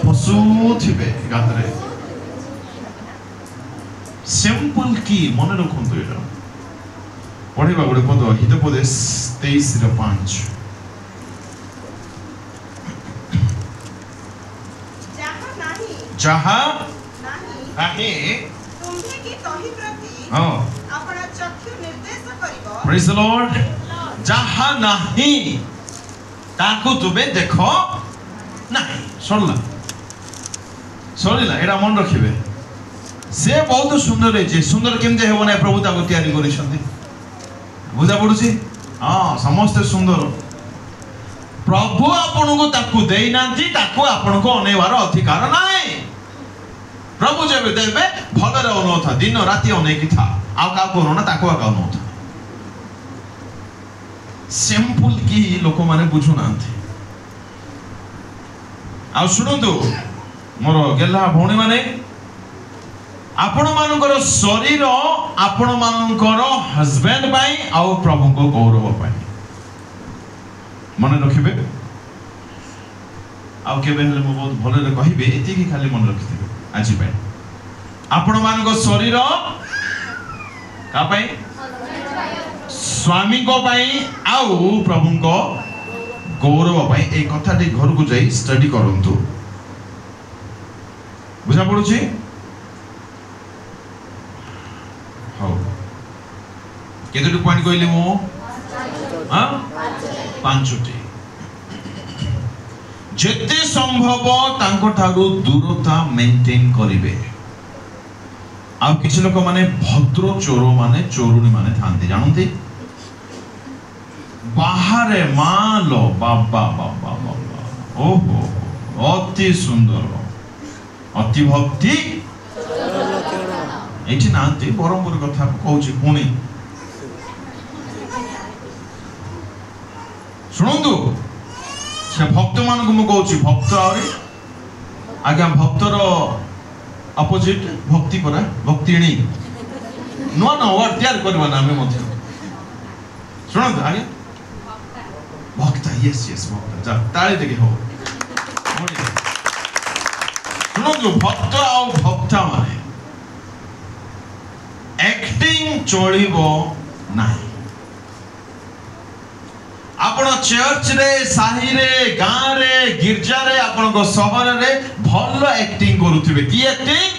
पशुथिबे गातरे सिंपल की मन रखंतु एटा पढिबा गुडे पद हितोपदेश 23 रो 5 जहां नाही तुम्हे की तहि प्रति हां अपना चक्षु निर्देश करिवो प्रेज द लॉर्ड जहां नाही ताकू तुबे देखो नाही सरिला एटा मन रखिबे से बहुत सुंदर है सुंदर केमते हेबो नै प्रभु ताको तयारी करिसंती बुझा पडुची हां समस्त सुंदर प्रभु आपन को ताकू देई नांती ताको आपन को अनेवार अधिकार नाही प्रभु जेबे देबे भलरे अनोथा दिन राति अने की था आ का को ना ताको का अनोथा सिंपल की लोक माने बुझु नांती आ सुनंतु मोर गेला भौणी माने आपण मानकर शरीर आपण मानकर हस्बैंड पाई आउ प्रभु को गौरव पाई मन रखिबे आउ केबे हेले मो बहुत भलरे कहिबे एति की खाली मन रखिथिबे आजि पाई आपण मानकर शरीर का पाई स्वामी को पाई आउ प्रभु को गौरव पाई ए कथाटी घर को जाई स्टडी करंतु बुझा पडुची केतोटी पॉइंट कहली मु हां 5टी जेते संभव तांको ठारू दूरता मेंटेन करिवे आ किछ लोक माने भद्र चोर माने चोरुणी माने थांती जानते बाहरे माल बाबा बाबा बाबा ओहो अति सुंदर अति भक्ति एठी नांती बरमपुर कथा कहूची पुणी सुनंतु से भक्त मान को कहूँ भक्त आज्ञा भक्तर अपोजिट भक्ति परा भक्तिणी नुआ ना वर्ड तैयार करवा ना हमें मध्य सुनंतु आज्ञा भक्ता यस यस भक्ता जा ताली देके हो सुनंतु भक्त और भक्ता माने एक्टिंग चलिबो नाही आपण चर्च रे साही रे गां रे गिरजा रे आपण को शहर रे भलो एक्टिंग करूथिबे की एक्टिंग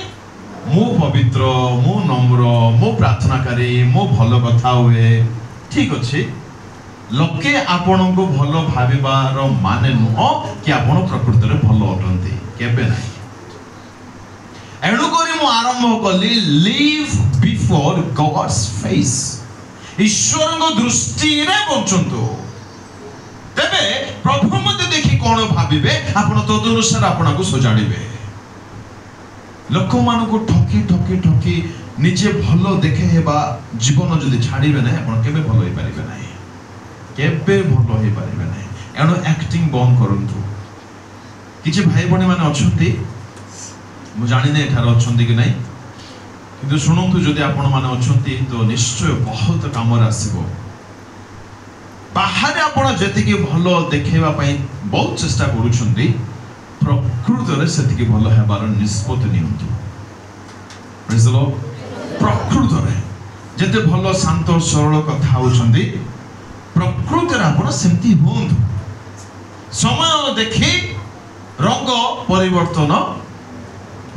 मु पवित्र मु नम्र मु प्रार्थनाकारी मु भलो कथा हुए ठीक अछि लोके आपण को भलो भाबिबार माने नुह कि आपण प्रकृति रे भलो अटंती केबे नाही एणु करी मु आरंभ कली लिव बिफोर गॉड्स फेस ईश्वर को दृष्टि रे बंचंतो तेबे प्रभु मते देखि कोन भाबिबे आपण तद अनुसार आपण को सजाडिबे लोक मान को ठकी ठकी ठकी निजे भलो देखे हेबा जीवन जदि छाडिबे नै आपण केबे भलो होई परिबे नै केबे भलो होई परिबे नै एनो एक्टिंग बंद करंतु किछि भाई बणी माने अछंती मु जानि नै एठार अछंती कि नै किंतु सुनंतु जदि आपण माने अछंती तो निश्चय बहुत काम रे आसीबो बाहर आपण जेतिकी भलो देखेबा पई बहुत चेष्टा करूछंती प्रकृत रे सेतिकी भलो हेबार निष्पत्ति नियंतु प्रेज द लॉर्ड प्रकृत रे जेते भलो शांत सरल कथा होछंती प्रकृत रे आपण सेमती होंतु समय देखि रंग परिवर्तन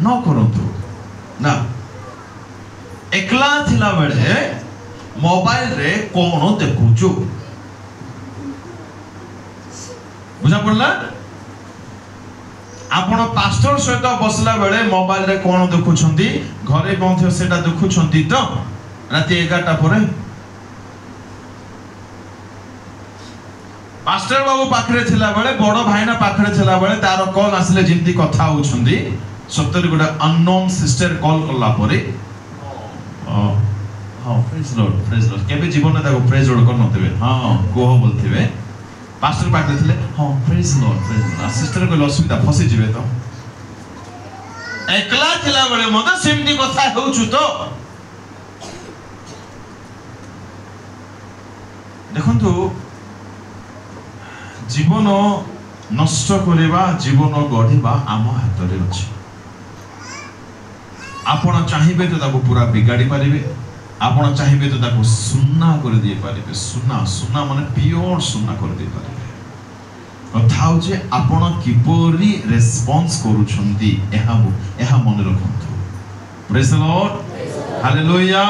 न करंतु ना एकला थिला बेले मोबाइल रे कोन देखुछु बुझा पड़ला आपण पास्टर सहित बसला बेले मोबाइल रे कोन देखुछंती घरे कोन सेटा देखुछंती तो राती 11टा परे पास्टर बाबू पाखरे थिला बेले बड़ भाईना पाखरे थिला बेले तार कॉल आसले जिंती कथा होछंती सप्तरी गोटा अननोन सिस्टर कॉल करला परे हां प्रेज लॉर्ड केबे जीवन में ताको प्रेज लॉर्ड कर नथिबे हां गोह बोलथिबे पास्टर पाखरे थिले हां प्रेज लॉर्ड सिस्टर को असुविधा फसी जिवे तो एकला थिला बेले मते सेमती कथा होछु तो देखंतु जीवन नष्ट करिबा जीवन गढ़िबा आम हाथ रे अछि आपण चाहिबे तो ताको पूरा बिगाड़ी पारिबे आपण चाहिबे तो ताको सुन्ना कर दिए पारिबे सुन्ना सुन्ना माने प्योर सुन्ना कर दिए पारिबे कथा होचे आपण किपरि रेस्पॉन्स करूछंती एहा मन रखंतु प्रेज द लॉर्ड हालेलुया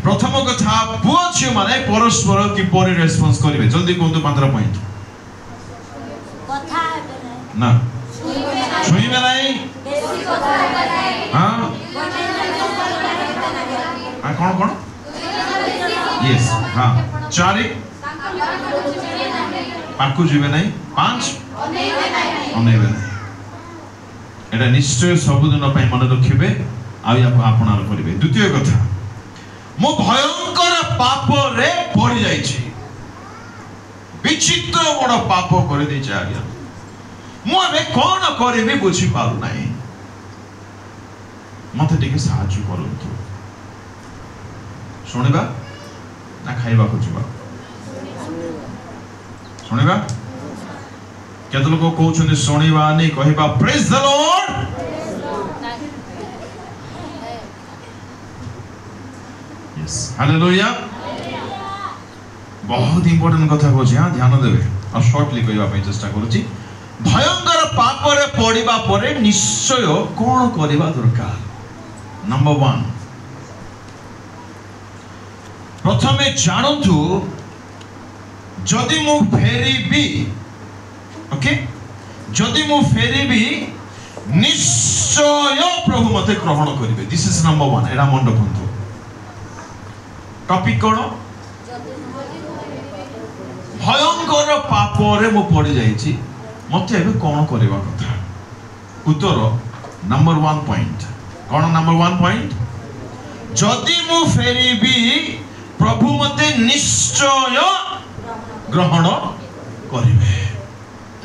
प्रथम कथा पुओ छियो माने परस्पर किपरि रेस्पॉन्स करिवे जल्दी कोंतु 15 पॉइंट कथा हेबे ना छुईबे नाही बेसी कथा हेबे नाही हां कौन यस हाँ 4 पाकु जीवे नहीं 5 अनेबे नहीं एटा निश्चय सबुदिन पई मन रखिबे आ आपनार करिवे द्वितीय कथा मो भयंकर पाप रे पड़ी जाई छी विचित्र बड़ पाप कर दे छ आज्ञा मो अबे कोन करिबे बुझी पारु नाही मते टिके साहाय्य करंतु सुनिबा ना खाइबा खोजबा सुनिबा केते लोक कहउछन सुनिबा नै कहिबा praise the Lord yes hallelujah बहुत इंपोर्टेंट कथा कहछि हां ध्यान देबे और शॉर्टली कहिबा पई चेष्टा करूछि भयंकर पाप रे पड़िबा परे निश्चय कोन करिबा दरकार नंबर 1 प्रथमे जानतु जदि मु फेरिबी ओके जदि मु फेरिबी निश्चय प्रभु मते ग्रहण करिवे दिस इज नंबर 1 एडा मन रखंतु टॉपिक कोन भयंकर पाप रे मु पड़ी जाईची मते एबे कोन करबा कथा उत्तर नंबर 1 पॉइंट कोन नंबर 1 पॉइंट जदि मु फेरिबी प्रभु मते निश्चय ग्रहण करिवे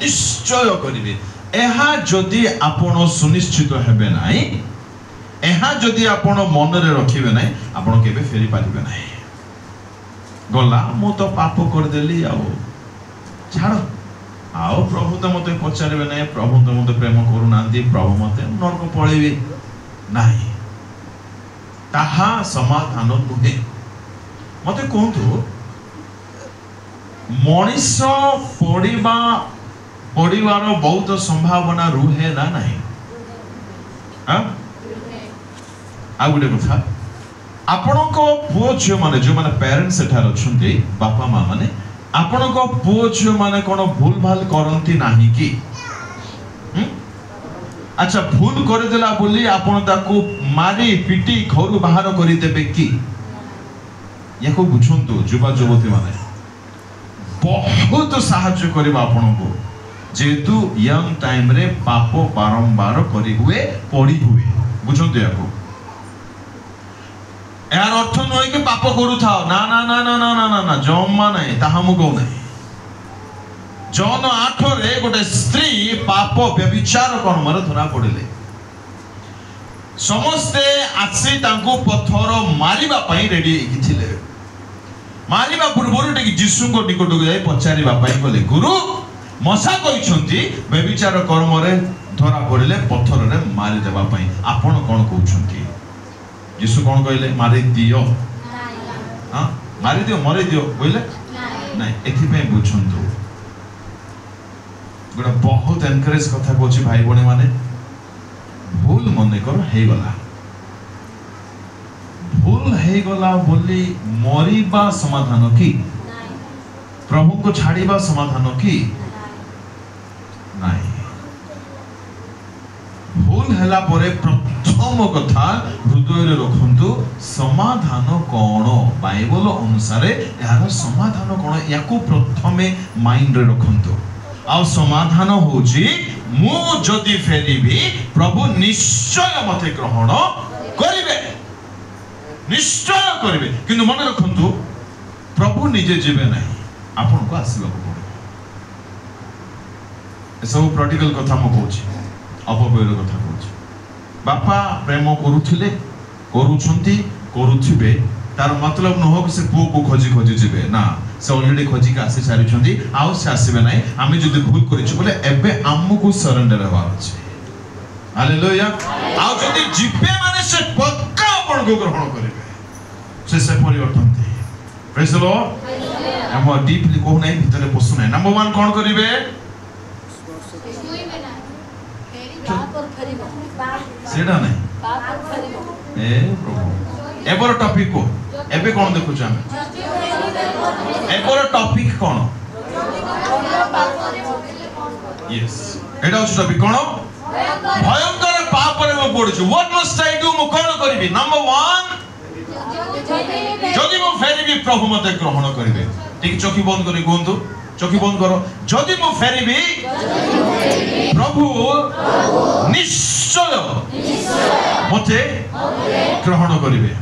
निश्चय करिवे एहा जदि आपण सुनिश्चित हेबे नाही एहा जदि आपण मन रे रखिबे नाही आपण केबे फेरी पारिबे नाही गला मु तो पाप कर देली आ छाड़ आओ प्रभु तो मते पचारिबे नाही प्रभु तो मते प्रेम करू नांदी प्रभु मते नरक पळेबे नाही ताहा समाधान नुहे मते कोंतु मनीष पड़िबार बहुत संभावना रुहे ना नहीं आ गोटे कथा आपण को पुओ झियो माने जो माने पेरेंट्स एठार अछंती बापा मां माने आपण को पुओ झियो माने कोन भूल भाल करंती नाही की अच्छा भूल कर देला बोली आपण ताको मारी पिटी घर बाहर करी देबे की याको बुझंतु जुबा जुबती माने बहुत साहाय्य करबा आपण को जेतु यंग टाइम रे पाप बारंबार करी हुए पड़ी हुए बुझंतु याको यार अर्थ नय कि पाप करू थाओ ना ना ना ना ना ना ना ना जम्मा नहीं ताहा मु कहू नहीं जन 8 रे गोटे स्त्री पाप व्यभिचार कर्म रे धरा पड़िले समस्ते आसी तांको पत्थर मारिबा पई रेडी थिले मारिबा पूर्व जीशु को निकट को जाई पचारिबा पई बोले गुरु मसा कहिसंती व्यभिचार कर्म रे धरा पड़िले पत्थर रे मारि देबा पई आपण कोन कहउछंती जीशु कोन कहले मारि दियो हां मारि दियो मरे दियो बोले नहीं एथि पे बुझंतु गोटा बहुत एनकरेज कथा कहछि भाई बने माने भूल मने कर हे गला भूल हे गला बोली मरिबा समाधान की प्रभु को छाड़ीबा समाधान की नहीं भूल हैला परे प्रथम कथा हृदय रे रखंतु समाधान कोन बाइबल अनुसार यार समाधान कोन याको प्रथमे माइंड रे रखंतु आ समाधान होची मु जदि फेरिबी प्रभु निश्चय मते ग्रहण करिवे निश्चय करिवे किंतु मन रखंतु प्रभु निजे जीवे नहीं आपन को आसीबा को सब प्रैक्टिकल कथा म कहूची अपव्यय कथा कहूची बापा प्रेम करूथिले करूछंती करूथिबे तार मतलब न हो कि से पुओ को खोजी खोजी जिवे ना से ऑलरेडी खोजी का आसी सारी छंती आउ से आसीबे नाही आमी जदी भूल करिछु बोले एबे आम्मु को सरेंडर होवा अछि हालेलुया आउ जदी जिवे माने से पक्का अपन को ग्रहण करिवे से परिवर्तन थे प्रेज द लॉर्ड हम डीपली को नहीं भीतर पसु नहीं नंबर 1 कोन करिवे सेडा नहीं ए प्रभु एबर टॉपिक को एबे कोन देखु छ हम एबर टॉपिक कोन यस एडा उस टॉपिक कोन भयंकर पाप रे म पड़छु व्हाट मस्ट आई डू म कोन करबी नंबर 1 जदि मो फेरिबी प्रभु मते ग्रहण करिवे ठीक चोखी बंद करी कोंतु चोखी बंद करो जदि मो फेरिबी प्रभु निश्चय मते ग्रहण करिवे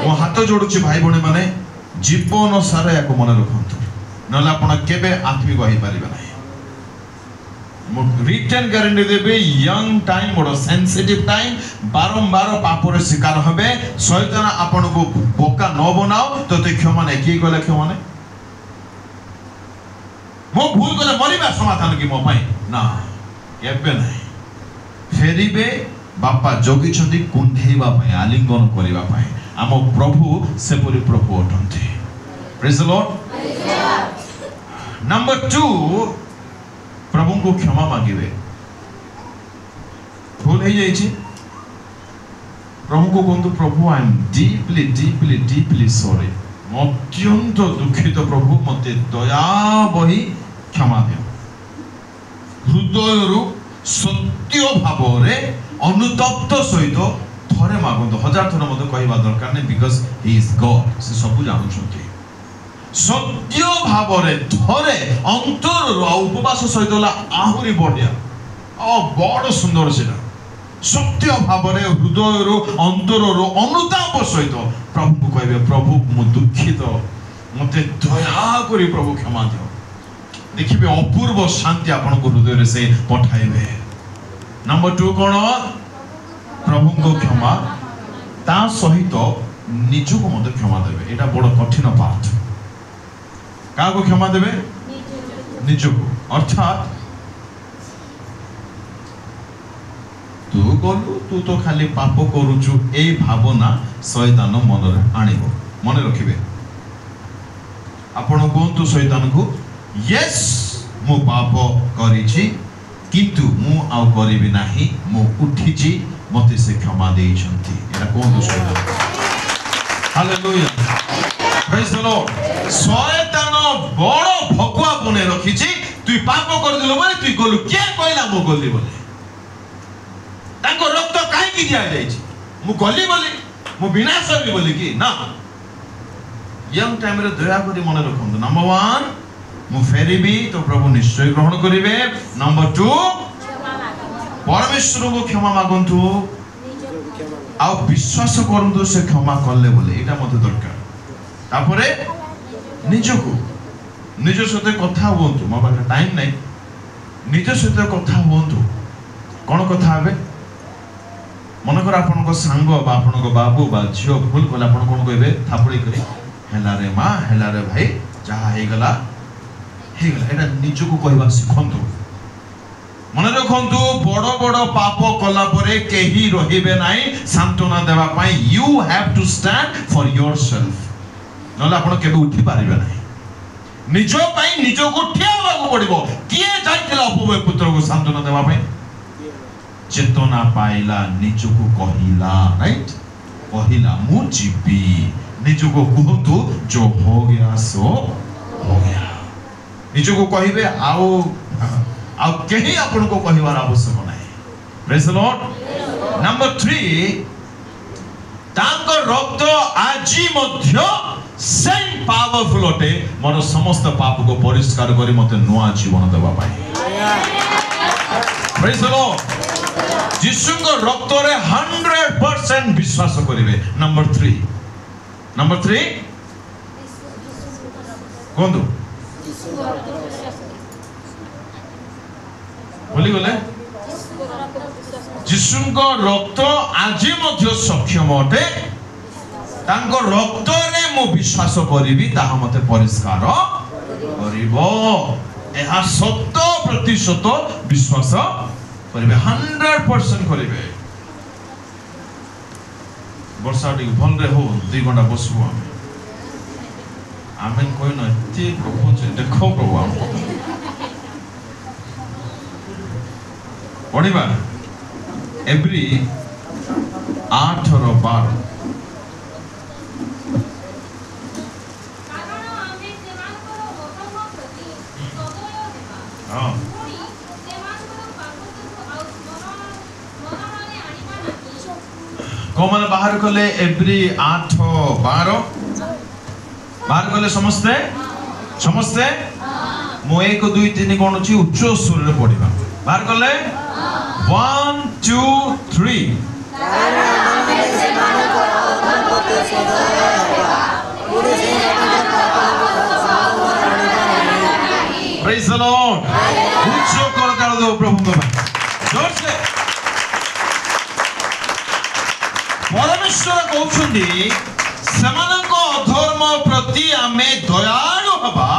मो हाथ जोडुची भाई बणे माने जीवन सारा याको मन रखंतु नला आपण केबे आत्मिक होई परिबे नाही मो रिटर्न गारंटी देबे यंग टाइम और सेंसिटिव टाइम बारंबार पाप रे शिकार होबे शैतान आपण को बोका न बनाओ तो ते क्षमा नै की कहले क्षमा नै मो भूल गले मरिबा समाधान की मो पई ना केबे नाही फेरिबे बापा जोगी छथि कुंठेबा पई आलिंगन करिबा पई आम प्रभु सेपरि प्रभु अटंती प्रेज द लॉर्ड नंबर 2 प्रभु को क्षमा मांगिबे भूल हे जाई छी प्रभु को कोंतु प्रभु I am deeply deeply deeply sorry अत्यंत दुखित प्रभु मते दया बही क्षमा दियो हृदय सत्य भाव रे अनुतप्त सहित थरे मागंतु 1000 थर मते कहवा दरकार नै बिकॉज़ ही इज गॉड से सब जानू छथि सत्य भाव रे थरे अंतर उपवास सहित आहुरी बढ़िया बड़ सुंदर सेटा सत्य भाव रे हृदय अंतर अनुताप सहित प्रभु को कहबे प्रभु मु दुखित मते दया करी प्रभु क्षमा दियो देखिबे अपूर्व शांति आपन को हृदय रे से पठाइबे नंबर 2 कोन प्रभु को क्षमा ता सहित निजु को मते क्षमा देबे एटा बड़ कठिन पाठ का को क्षमा देबे निजु को अर्थात तू गलु तू तो खाली पाप करूचु ए भावना शैतान मन रे आनिबो मन रखिबे आपण कोंतु शैतान को यस मु पाप करिछि किंतु मु आउ करिबि नाही मु उठिछि मते से क्षमा देई छंती एटा कोंतु शैतान हालेलुया प्रेज द लॉर्ड शैतान बड़ भगवा बने रखिछि तू पाप कर दिलो बोले तू गलु के कहला मु गलि बोले ताको रक्त काहे की दिया जायछि मु गलि बोली मु विनाश होबी बोली कि ना यंग टाइम रे दया करी मन रखंतु नंबर 1 मु फेरीबी तो प्रभु निश्चय ग्रहण करिवे नंबर 2 परमेश्वर को क्षमा मागंतु आ विश्वास करंतु से क्षमा करले बोले एटा मते दरकार तापरे निजको निज सते कथा होंतु म पाखे टाइम नै निज सते कथा होंतु कोन कथा हबे मनकर आपन को सांग बा आपन को बाबू बा झियो भूल कला आपन कोन कहबे थापड़ी करी हेला रे मां हेला रे भाई जहा हे गला एटा निजु को कहबा सिखंतु मन रखंतु बड़ बड़ पाप कला परे केही रहिबे नाही सांत्वना देबा पई you have to stand for yourself नला आपन केबे उठी पारिबे नाही निजो पई निजो को ठियाबा को पड़िबो किए जाइतिला अपवे पुत्र को सांत्वना देबा पई चेतना पाइला निजु को कहिला राइट कहिला मु जीवी निजु को कहतु जो हो गया सो हो गया निजु को कहिबे आउ केही आपन को कहिवार आवश्यक नाही प्रेज द लॉर्ड नंबर 3 तांको रक्त आजी मध्य सेम पावरफुल अटे मोर समस्त पाप को परिष्कार करी मते नया जीवन देबा पाई प्रेज द लॉर्ड यीशु को रक्त रे 100% विश्वास करिवे नंबर 3 कोंदो बोली गले यीशु को रक्त आज मध्य सक्षम अटे तांको रक्त रे मो विश्वास करिवि ताहा मते परिष्कार करिवो एहा 100% विश्वास करिवे 100% करिवे वर्षा टी भल रे हो 2 घंटा बसबो आमेन कोइ न एते प्रभु जे देखो प्रभु हमको पढ़िबा एवरी 8 और 12 कोमल बाहर कले एवरी 8 12 बाहर कले समस्ते मो 1 2 3 कोन छी उच्च स्वर रे पढिबा बाहर कले 1 2 3 प्रेज द लॉर्ड उच्च कर ताल दो प्रभु को जोर से परमेश्वर कहउछंदी समानक अधर्म प्रति आमे दयालु हबा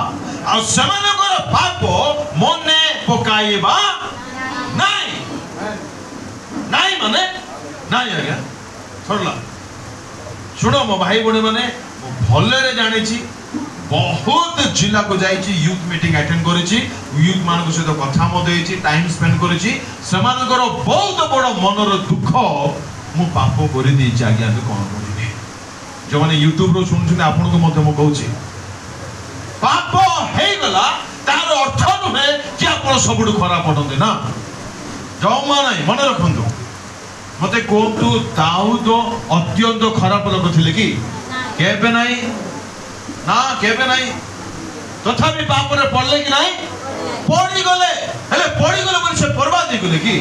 आ समानकर पाप मने पकाइबा नाही माने नाही आज्ञा छोड़ला सुनो मो भाई बने माने भले रे जाने छी बहुत जिला को जाइछि यूथ मीटिंग अटेंड करिछि यूथ मान को सहित कथा म देछि टाइम स्पेंड करिछि समानकर बहुत बड़ मनर दुख मु पाप करि दी आज्ञा तो कोन करिबे जो माने यूट्यूब रो सुन आपन को मध्य मो कहूची पाप हे गला तार अर्थ नुहे कि आपन सबुडु खराब पडंदे ना जमा नाही मन रखंदु मते कोतु दाऊद अत्यंत खराब लोक थिले कि केबे नाही ना केबे नाही तथापि पाप रे पड़ले कि नाही पड़ी गले हेले पड़ी गले माने से बर्बाद हो गले कि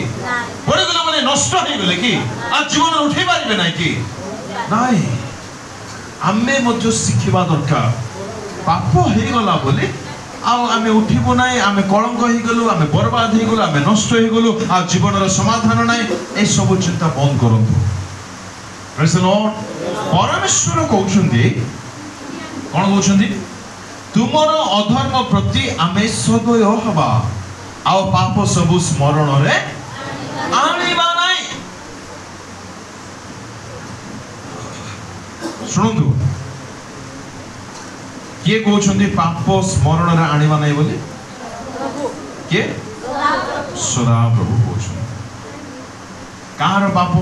पड़ी गले माने नष्ट हो गले कि आ जीवन उठै पारिबे नाही कि नाही आमे मध्य शिखिबा दरकार पाप हे गला बोली आमे उठिबो नाही आमे कलंक हे गलु आमे बर्बाद हे गलु आमे नष्ट हे गलु आ जीवन रो समाधान नाही ए सब चिंता बंद करंतु प्रेज द लॉर्ड परमेश्वर कहउछन्ती कोन कहउछन्ती तुमर अधर्म प्रति आमे सदय हबा आ पाप सब स्मरण रे आनिबा नाही सुनंतु किए कहउछन्ती पाप स्मरण रे आनिबा नाही बोली के सदा प्रभु कहउछन्ती कार पाप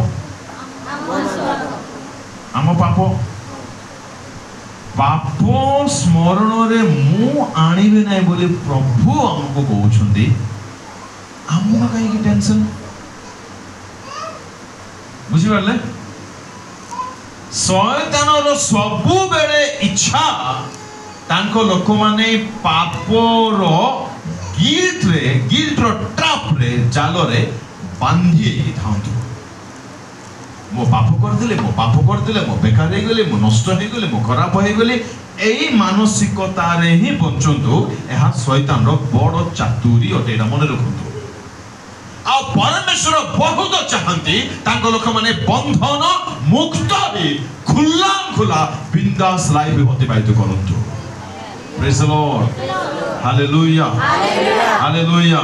आम पाप पाप स्मरण रे मु आनिबे नाही बोली प्रभु हमको कहउछन्ती हमका काई की टेंशन बुझी परले शैतान रो सबु बेले इच्छा तांको लोक माने पाप रो गिल्ट रो ट्रैप रे जाल रे बांधी थांतु मो पाप कर दिले मो बेकार हे गले मो नष्ट हे गले मो खराब हे गले एई मानसिकता रे ही बंचंतु एहा शैतान रो बड़ चातुरी अटेडा मन रखंतु आ परमेश्वर बहुत चाहंती तांको लोक माने बंधन मुक्त हे खुला बिंदास लाइफ अतिबाहित करंतु praise the Lord hallelujah hallelujah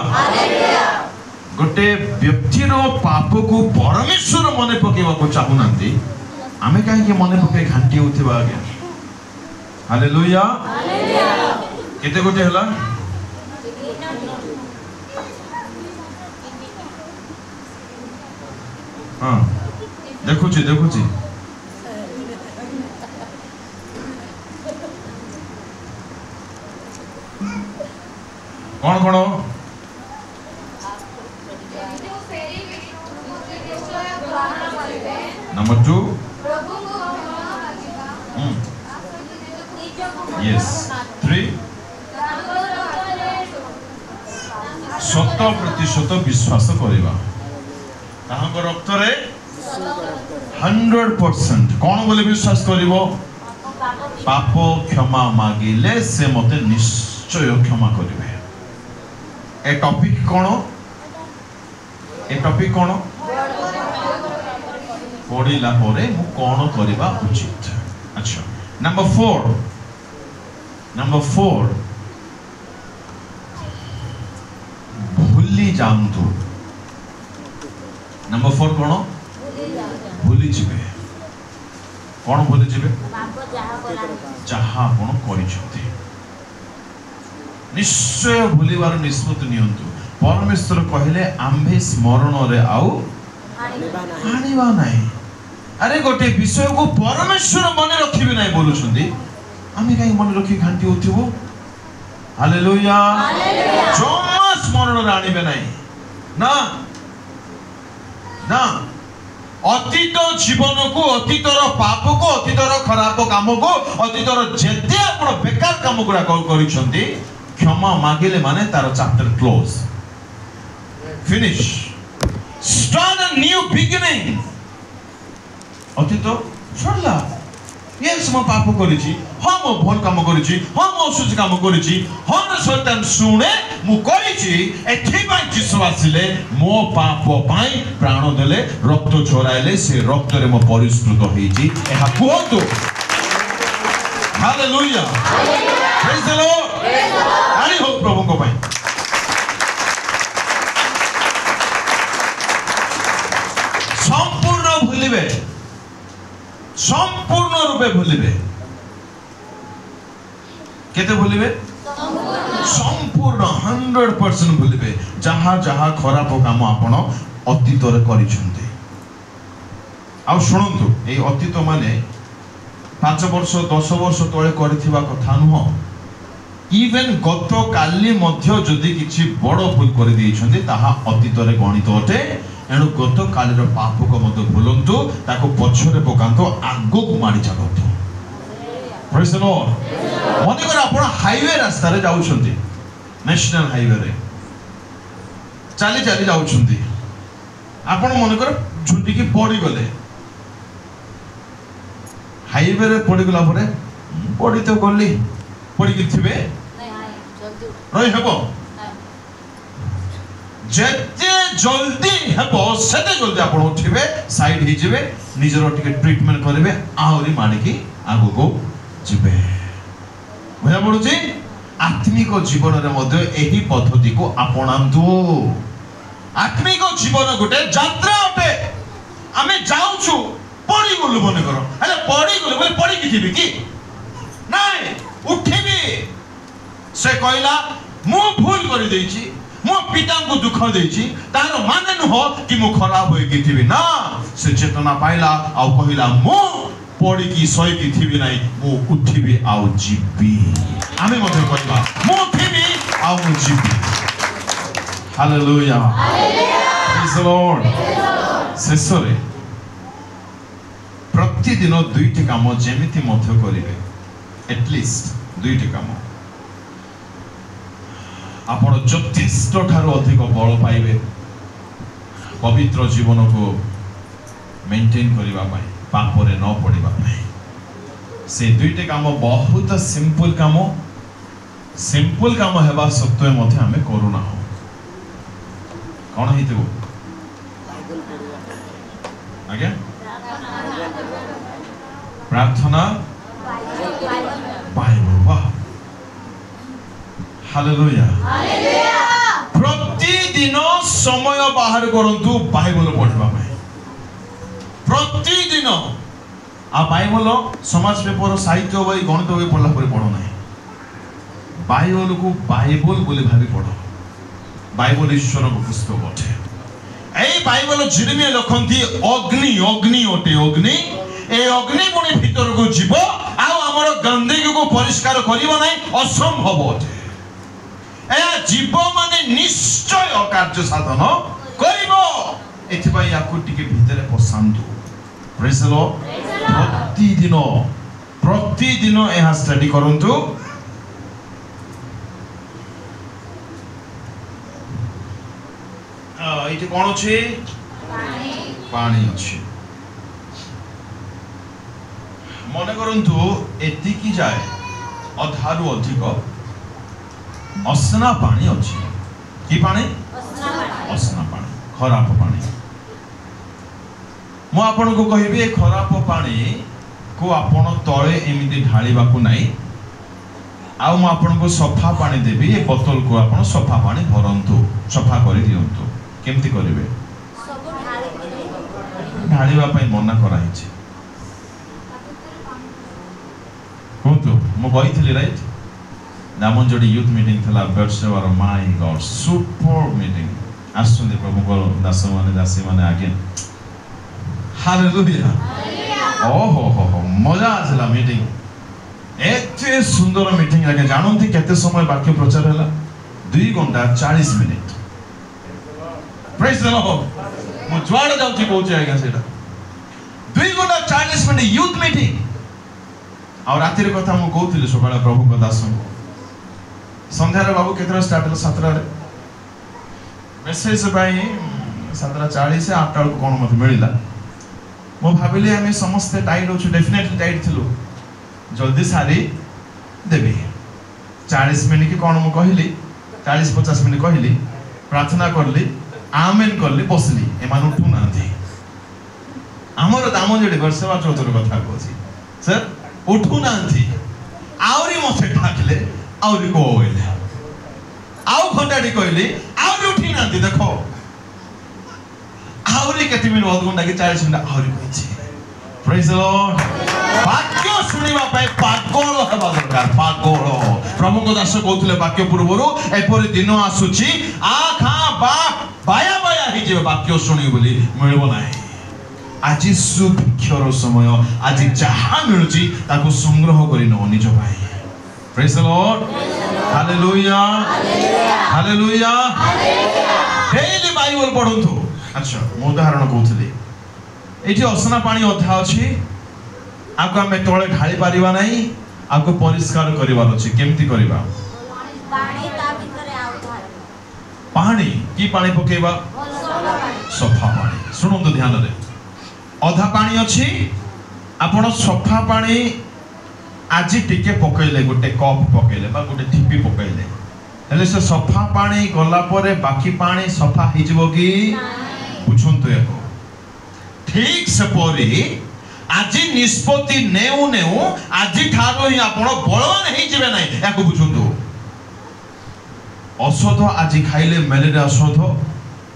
गोटे व्यक्ति रो पाप को परमेश्वर मने पकेवा को चाहुनांती आमे काहे के मने पके घांटी उथिबा आगे हालेलुया केते गोटे हला हां देखुची कौन नंबर 2 yes 3 100% विश्वास करिबा ताहाको रक्त रे 100% कौन बोले विश्वास करिवो पाप क्षमा मागिले से मते निश्चय क्षमा करिवे ए टॉपिक कोन पढ़िला परे मु कोन करिबा उचित अच्छा नंबर 4 भूली जानतु नंबर 4 कोन भूली जिवे कोन भूली जिवे जहा कोन करिछथि निश्चय भूलिबार निष्पत्ति नियंतु परमेश्वर कहले आम्भे स्मरण रे आउ आनिबा नाही अरे गोटे विषय को परमेश्वर मन रखिबे नाही बोलुछंदी आमे काई मन रखि घांटी होथिबो हालेलुया जमा स्मरण रे आनिबे नाही ना अतीत जीवन को अतीतर पाप को अतीतर खराब काम को अतीतर जेते आपण बेकार काम गुडा करिसंती क्षमा मागिले माने तार chapter close finish start a new beginning अतीत छोड़ला यस मो पाप करिछि हां मो भल काम करिछि हां मो सुच काम करिछि हां न शैतान सुने मु करिछि एथि बाय जीसु आसिले मो पाप पाई प्राण देले रक्त छोराइले से रक्त रे मो परिष्कृत होइछि एहा कहतु हालेलुया प्रेज द लॉर्ड आनी हो प्रभु को पाई संपूर्ण भूलिबे संपूर्ण रूपे भूलिबे केते भूलिबे संपूर्ण 100% भूलिबे जहा जहा खराब काम आपण अतीत रे करिसंते आ सुनंतु ए अतीत माने 5 वर्ष 10 वर्ष तले करथिबा कथा नुह इवेन गत काली मध्य जदि किछि बड़ भूल कर दैछन्ते ताहा अतीत रे गणित अटे एणु गत कालीर पाप को मध्य भूलंतु ताको पछरे पकांतो आगो को मारी चलंतु प्रेज द लॉर्ड मने कर आपण हाईवे रास्ता रे जाउछन्ते नेशनल हाईवे रे चाली चाली जाउछन्ते आपण मने कर झुंडी की पड़ी गले हाईवे रे पड़ी गला परे पड़ी तो गली पड़ी कि थिबे रही हेबो जेते जल्दी हेबो सेते जल्दी आपण उठिबे साइड ही जिवे निजरो टिके ट्रीटमेंट करबे आउरी माडी की आगो को जिवे बुझा पड़ुची आत्मिक जीवन रे मध्ये एही पद्धति को अपनांतु आत्मिक जीवन गोटे यात्रा अटे आमे जाउछु पड़ी गलु मने करो अरे पड़ी गलु बोले पड़ी कि थिबी की नाही उठिबी से कहला मु भूल कर देछि मो पिता को दुख देछि तार माने नुह कि मु खराब होई कि थिबी ना से चेतना पाइला आ कहला मु पड़ी कि सही कि थिबी नाही मु उठिबी आ जिबी आमे मते कहबा मु उठिबी आ मु जिबी हालेलुया प्रेज द लॉर्ड सेसरे प्रतिदिन दुईटी काम जेमिति मध्य करिवे एटलिस्ट दुईटी काम आपण यथेष्ट ठारो अधिक बल पाइबे पवित्र जीवन को मेंटेन करिबा पाई पाप रे न पड़िबा पाई से दुईटे काम बहुत सिंपल काम हेबा सत्वे मध्ये हमें करूना हो कोन हितबो आगे प्रार्थना बाइबल वाह हालेलुया प्रतिदिन समय बाहर करंतु बाइबल पढ़वा में प्रतिदिन आ बाइबल समाज पेपर साहित्य बही गणित बही पढ़ला पर पढ़ो नहीं बाइबल को बाइबल बोली भाभी पढ़ो बाइबल ईश्वर को पुस्तक अटे एई बाइबल जिरमिया लिखंती अग्नि अग्नि अटे अग्नि ए अग्नि पुणी भीतर को जीव आ हमर गंदगी को परिष्कार करिबो नहीं असंभव अटे ए जीव माने निश्चय कार्य साधन करिबो एथिबाई याकु टिके भीतर पसांतु प्रेज द लॉर्ड प्रतिदिन एहा स्टडी करंतु इते कोन अछि पानी अछि मने करंतु एतिकी जाय अधारु अधिक असना पानी अछि की पानी असना पानी खराब पानी मु आपन को कहिबे खराब पानी को आपन तळे एमिति ढाळीबा को नाही आ मु आपन को सफा पानी देबी ए बोतल को आपन सफा पानी भरंतु सफा करि दियंतु केमति करिवे सब ढाळीबा पई मना करा हिचे कोंतु मु बइथिली राइट दामनजोड़ी यूथ मीटिंग थला बर्षवार माय गॉड सुपर मीटिंग आसुंदे प्रभु को दास माने आगे हालेलुया ओहो हो मजा आसला मीटिंग एते सुंदर मीटिंग लगे जानंती केते समय वाक्य प्रचार हला 2 घंटा 40 मिनिट प्रेज द लॉर्ड मु जुआड जाउची पहुंचे आगे सेटा 2 घंटा 40 मिनिट यूथ मीटिंग और रातिर कथा मु कहउथिले सकाळ प्रभु को दास संध्यार बाबू केतरा स्टार्ट हला 7 रे मेसेज भाई 7:40 से 8 को कोन मते मिलिला मो भाबिले हमें समस्त टाइट होछु डेफिनेटली टाइट थिलु जल्दी सारी देबी 40 मिनिट की कोन मु कहिली 40-50 मिनिट कहिली प्रार्थना करली आमेन करली बसली एमान उठु नांती हमर दामन जेडी वर्षवा चौधरी कथा कहछि सर उठु नांती आउरी मते ठाकले आउरी को होइले आउ घंटाडी कहली आउरी उठी नांती देखो आउरी केते मिनिट बहुत घंटा के 40 मिनिट आउरी कहछि प्रेज द लॉर्ड वाक्य सुनिबा पय पागल हेबा दरकार पागल प्रभु को दास कहउतले वाक्य पूर्वरु एपरि दिन आसुची आ खा बा बाया बाया हि जे वाक्य सुनि बोली मिलबो नाही आज सुभिक्षर समय आज जहाँ मिलुची ताको संग्रह करि न निज भाई praise the Lord hallelujah hallelujah daily Bible पढुथु अच्छा मो उदाहरण कहउथली एठी असना पानी अधा अछि आको हमें तळे ढाळी पारिबा नाही आको परिष्कार करिवार अछि केमति करिबा पानी ता भितरे आउधार पानी की पानी पकेबा सफा पानी सुनंतु ध्यान रे अधा पानी अछि आपण सफा पानी आज टिके पकैले गोटे कप पकैले बा गोटे ठिपी पकैले हेले से सफा पानी गला परे बाकी पानी सफा हिजबो की बुझंतु एको ठीक से परी आज निष्पत्ति नेउ नेउ आज ठारो ही आपण बलवान हे जिवे नै एको बुझंतु औषध आज खाइले मलेरिया औषध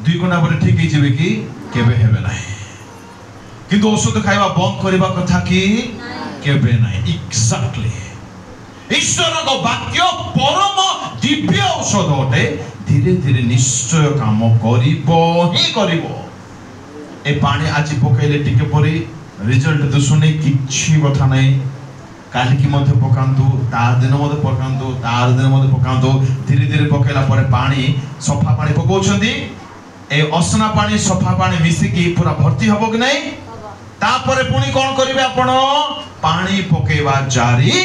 2 घंटा पर ठीक हे जिवे की केबे हेबे नै किंतु औषध खाइबा बंद करबा कथा की केबे नै एक्जेक्टली ईश्वर को वाक्य परम दिव्य औषध अटे धीरे धीरे निश्चय काम करिबो ही करिबो ए पानी आज पकैले टिके परी रिजल्ट दुसुने किछि कथा नै काली की मध्य पकांतु तार दिन मध्य पकांतु तार दिन मध्य पकांतु धीरे धीरे पकेला परे पानी सफा पानी पकोछंदी ए असना पानी सफा पानी मिसी की पूरा भर्ती हबो कि नै तापरे पुनी कोन करिवे आपण पानी पकेवा जारी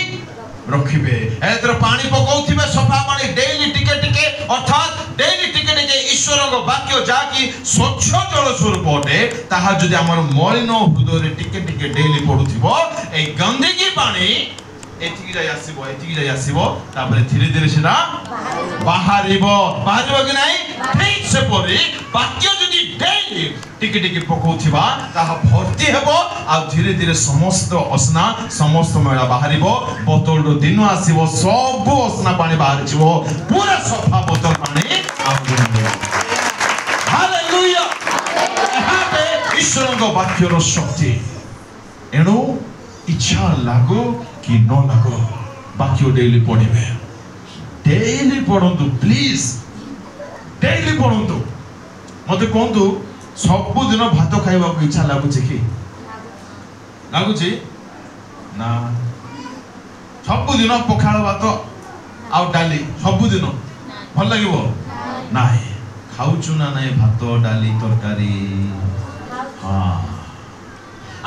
रखिबे एतर पानी पकाउथिबे सफा पानी डेली टिके टिके अर्थात डेली टिके टिके ईश्वर को वाक्य जाकी स्वच्छ जल स्वरूप अटे ताहा जदि हमर मलिन हृदय रे टिके टिके डेली पडुथिबो ए गंदगी पानी एठी जाय आसीबो तापरे धीरे धीरे सेना बाहरिबो कि नै ठीक से परी वाक्य जदि डेली टिके टिके पकाउथिबा ताहा भर्ती हेबो आ धीरे धीरे समस्त असना समस्त मैला बाहरिबो बोतल रो दिन आसीबो सब असना पानी बाहर छिबो पूरा सफा बोतल पानी आउबो हालेलुया हालेलुया ईश्वर को वाक्य रो शक्ति एनो इच्छा लागो कि न लागो वाक्य डेली पढिबे डेली पढंतु प्लीज डेली पढंतु मते कोंतु सब दिन भात खाइबा को इच्छा लागुचे कि लागुचे ना सब दिन पखाळ भात आ डाली सब दिन भल लागिबो नाही खाउचु ना नाही भात डाली तरकारी हां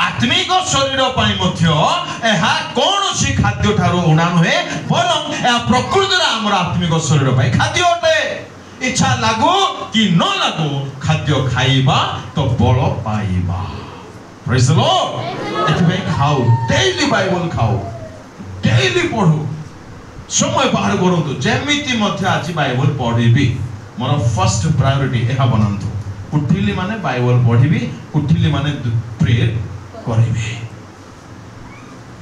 आत्मिक शरीर पाई मध्य एहा कोनोसी खाद्य ठारो उना नहे बरम ए प्रकृति रा हमर आत्मिक शरीर पाई खाद्य अटे इच्छा लागो कि न लागो खाद्य खाइबा तो बल पाइबा प्रेज द लॉर्ड एतबे खाओ डेली बाइबल खाओ डेली पढो समय बाहर करंतु जेमिति मध्य आज बाइबल पढिबी मोर फर्स्ट प्रायोरिटी एहा बनंतु उठिली माने बाइबल पढिबी उठिली माने प्रेयर करिबे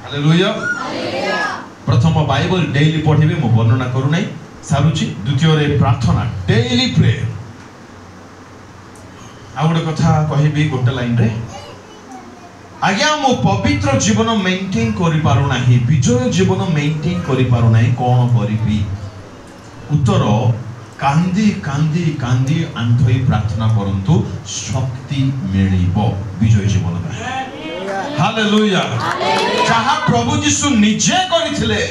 हालेलुया हालेलुया प्रथम बाइबल डेली पढिबे मो वर्णना करू नै सारुची द्वितीय रे प्रार्थना डेली प्रेयर आउडे कथा कहिबी गोटे लाइन रे आज्ञा मो पवित्र जीवन मेंटेन करि पारु नाही विजय जीवन मेंटेन करि पारु नाही कोन करिबी उत्तर कांदी कांदी कांदी आंधई प्रार्थना करंतु शक्ति मिलिबो विजय जीवन में हालेलुया जहाँ प्रभु यीशु निजे करिथिले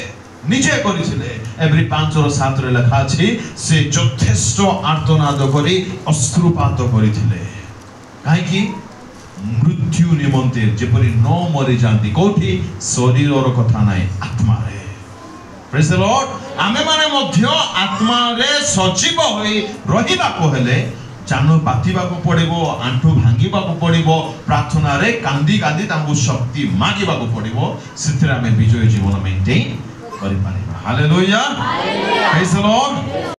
एवरी 5:7 रे लिखा अछि से यथेष्ट आर्तनाद करी अश्रुपात करिथिले काहे कि मृत्यु निमंते जेपरि न मरि जानती कोठी शरीर रो कथा नाही आत्मा रे प्रेज द लॉर्ड आमे माने मध्य आत्मा रे सजीव होई रहिबा को हेले जानो बातिबा को पड़िबो आंठू भांगीबा को पड़िबो प्रार्थना रे कांदी कांदी तांको शक्ति मागिबा को पड़िबो सेथिरा में विजय जीवन मेंटेन करि Paribas hallelujah hallelujah praise the Lord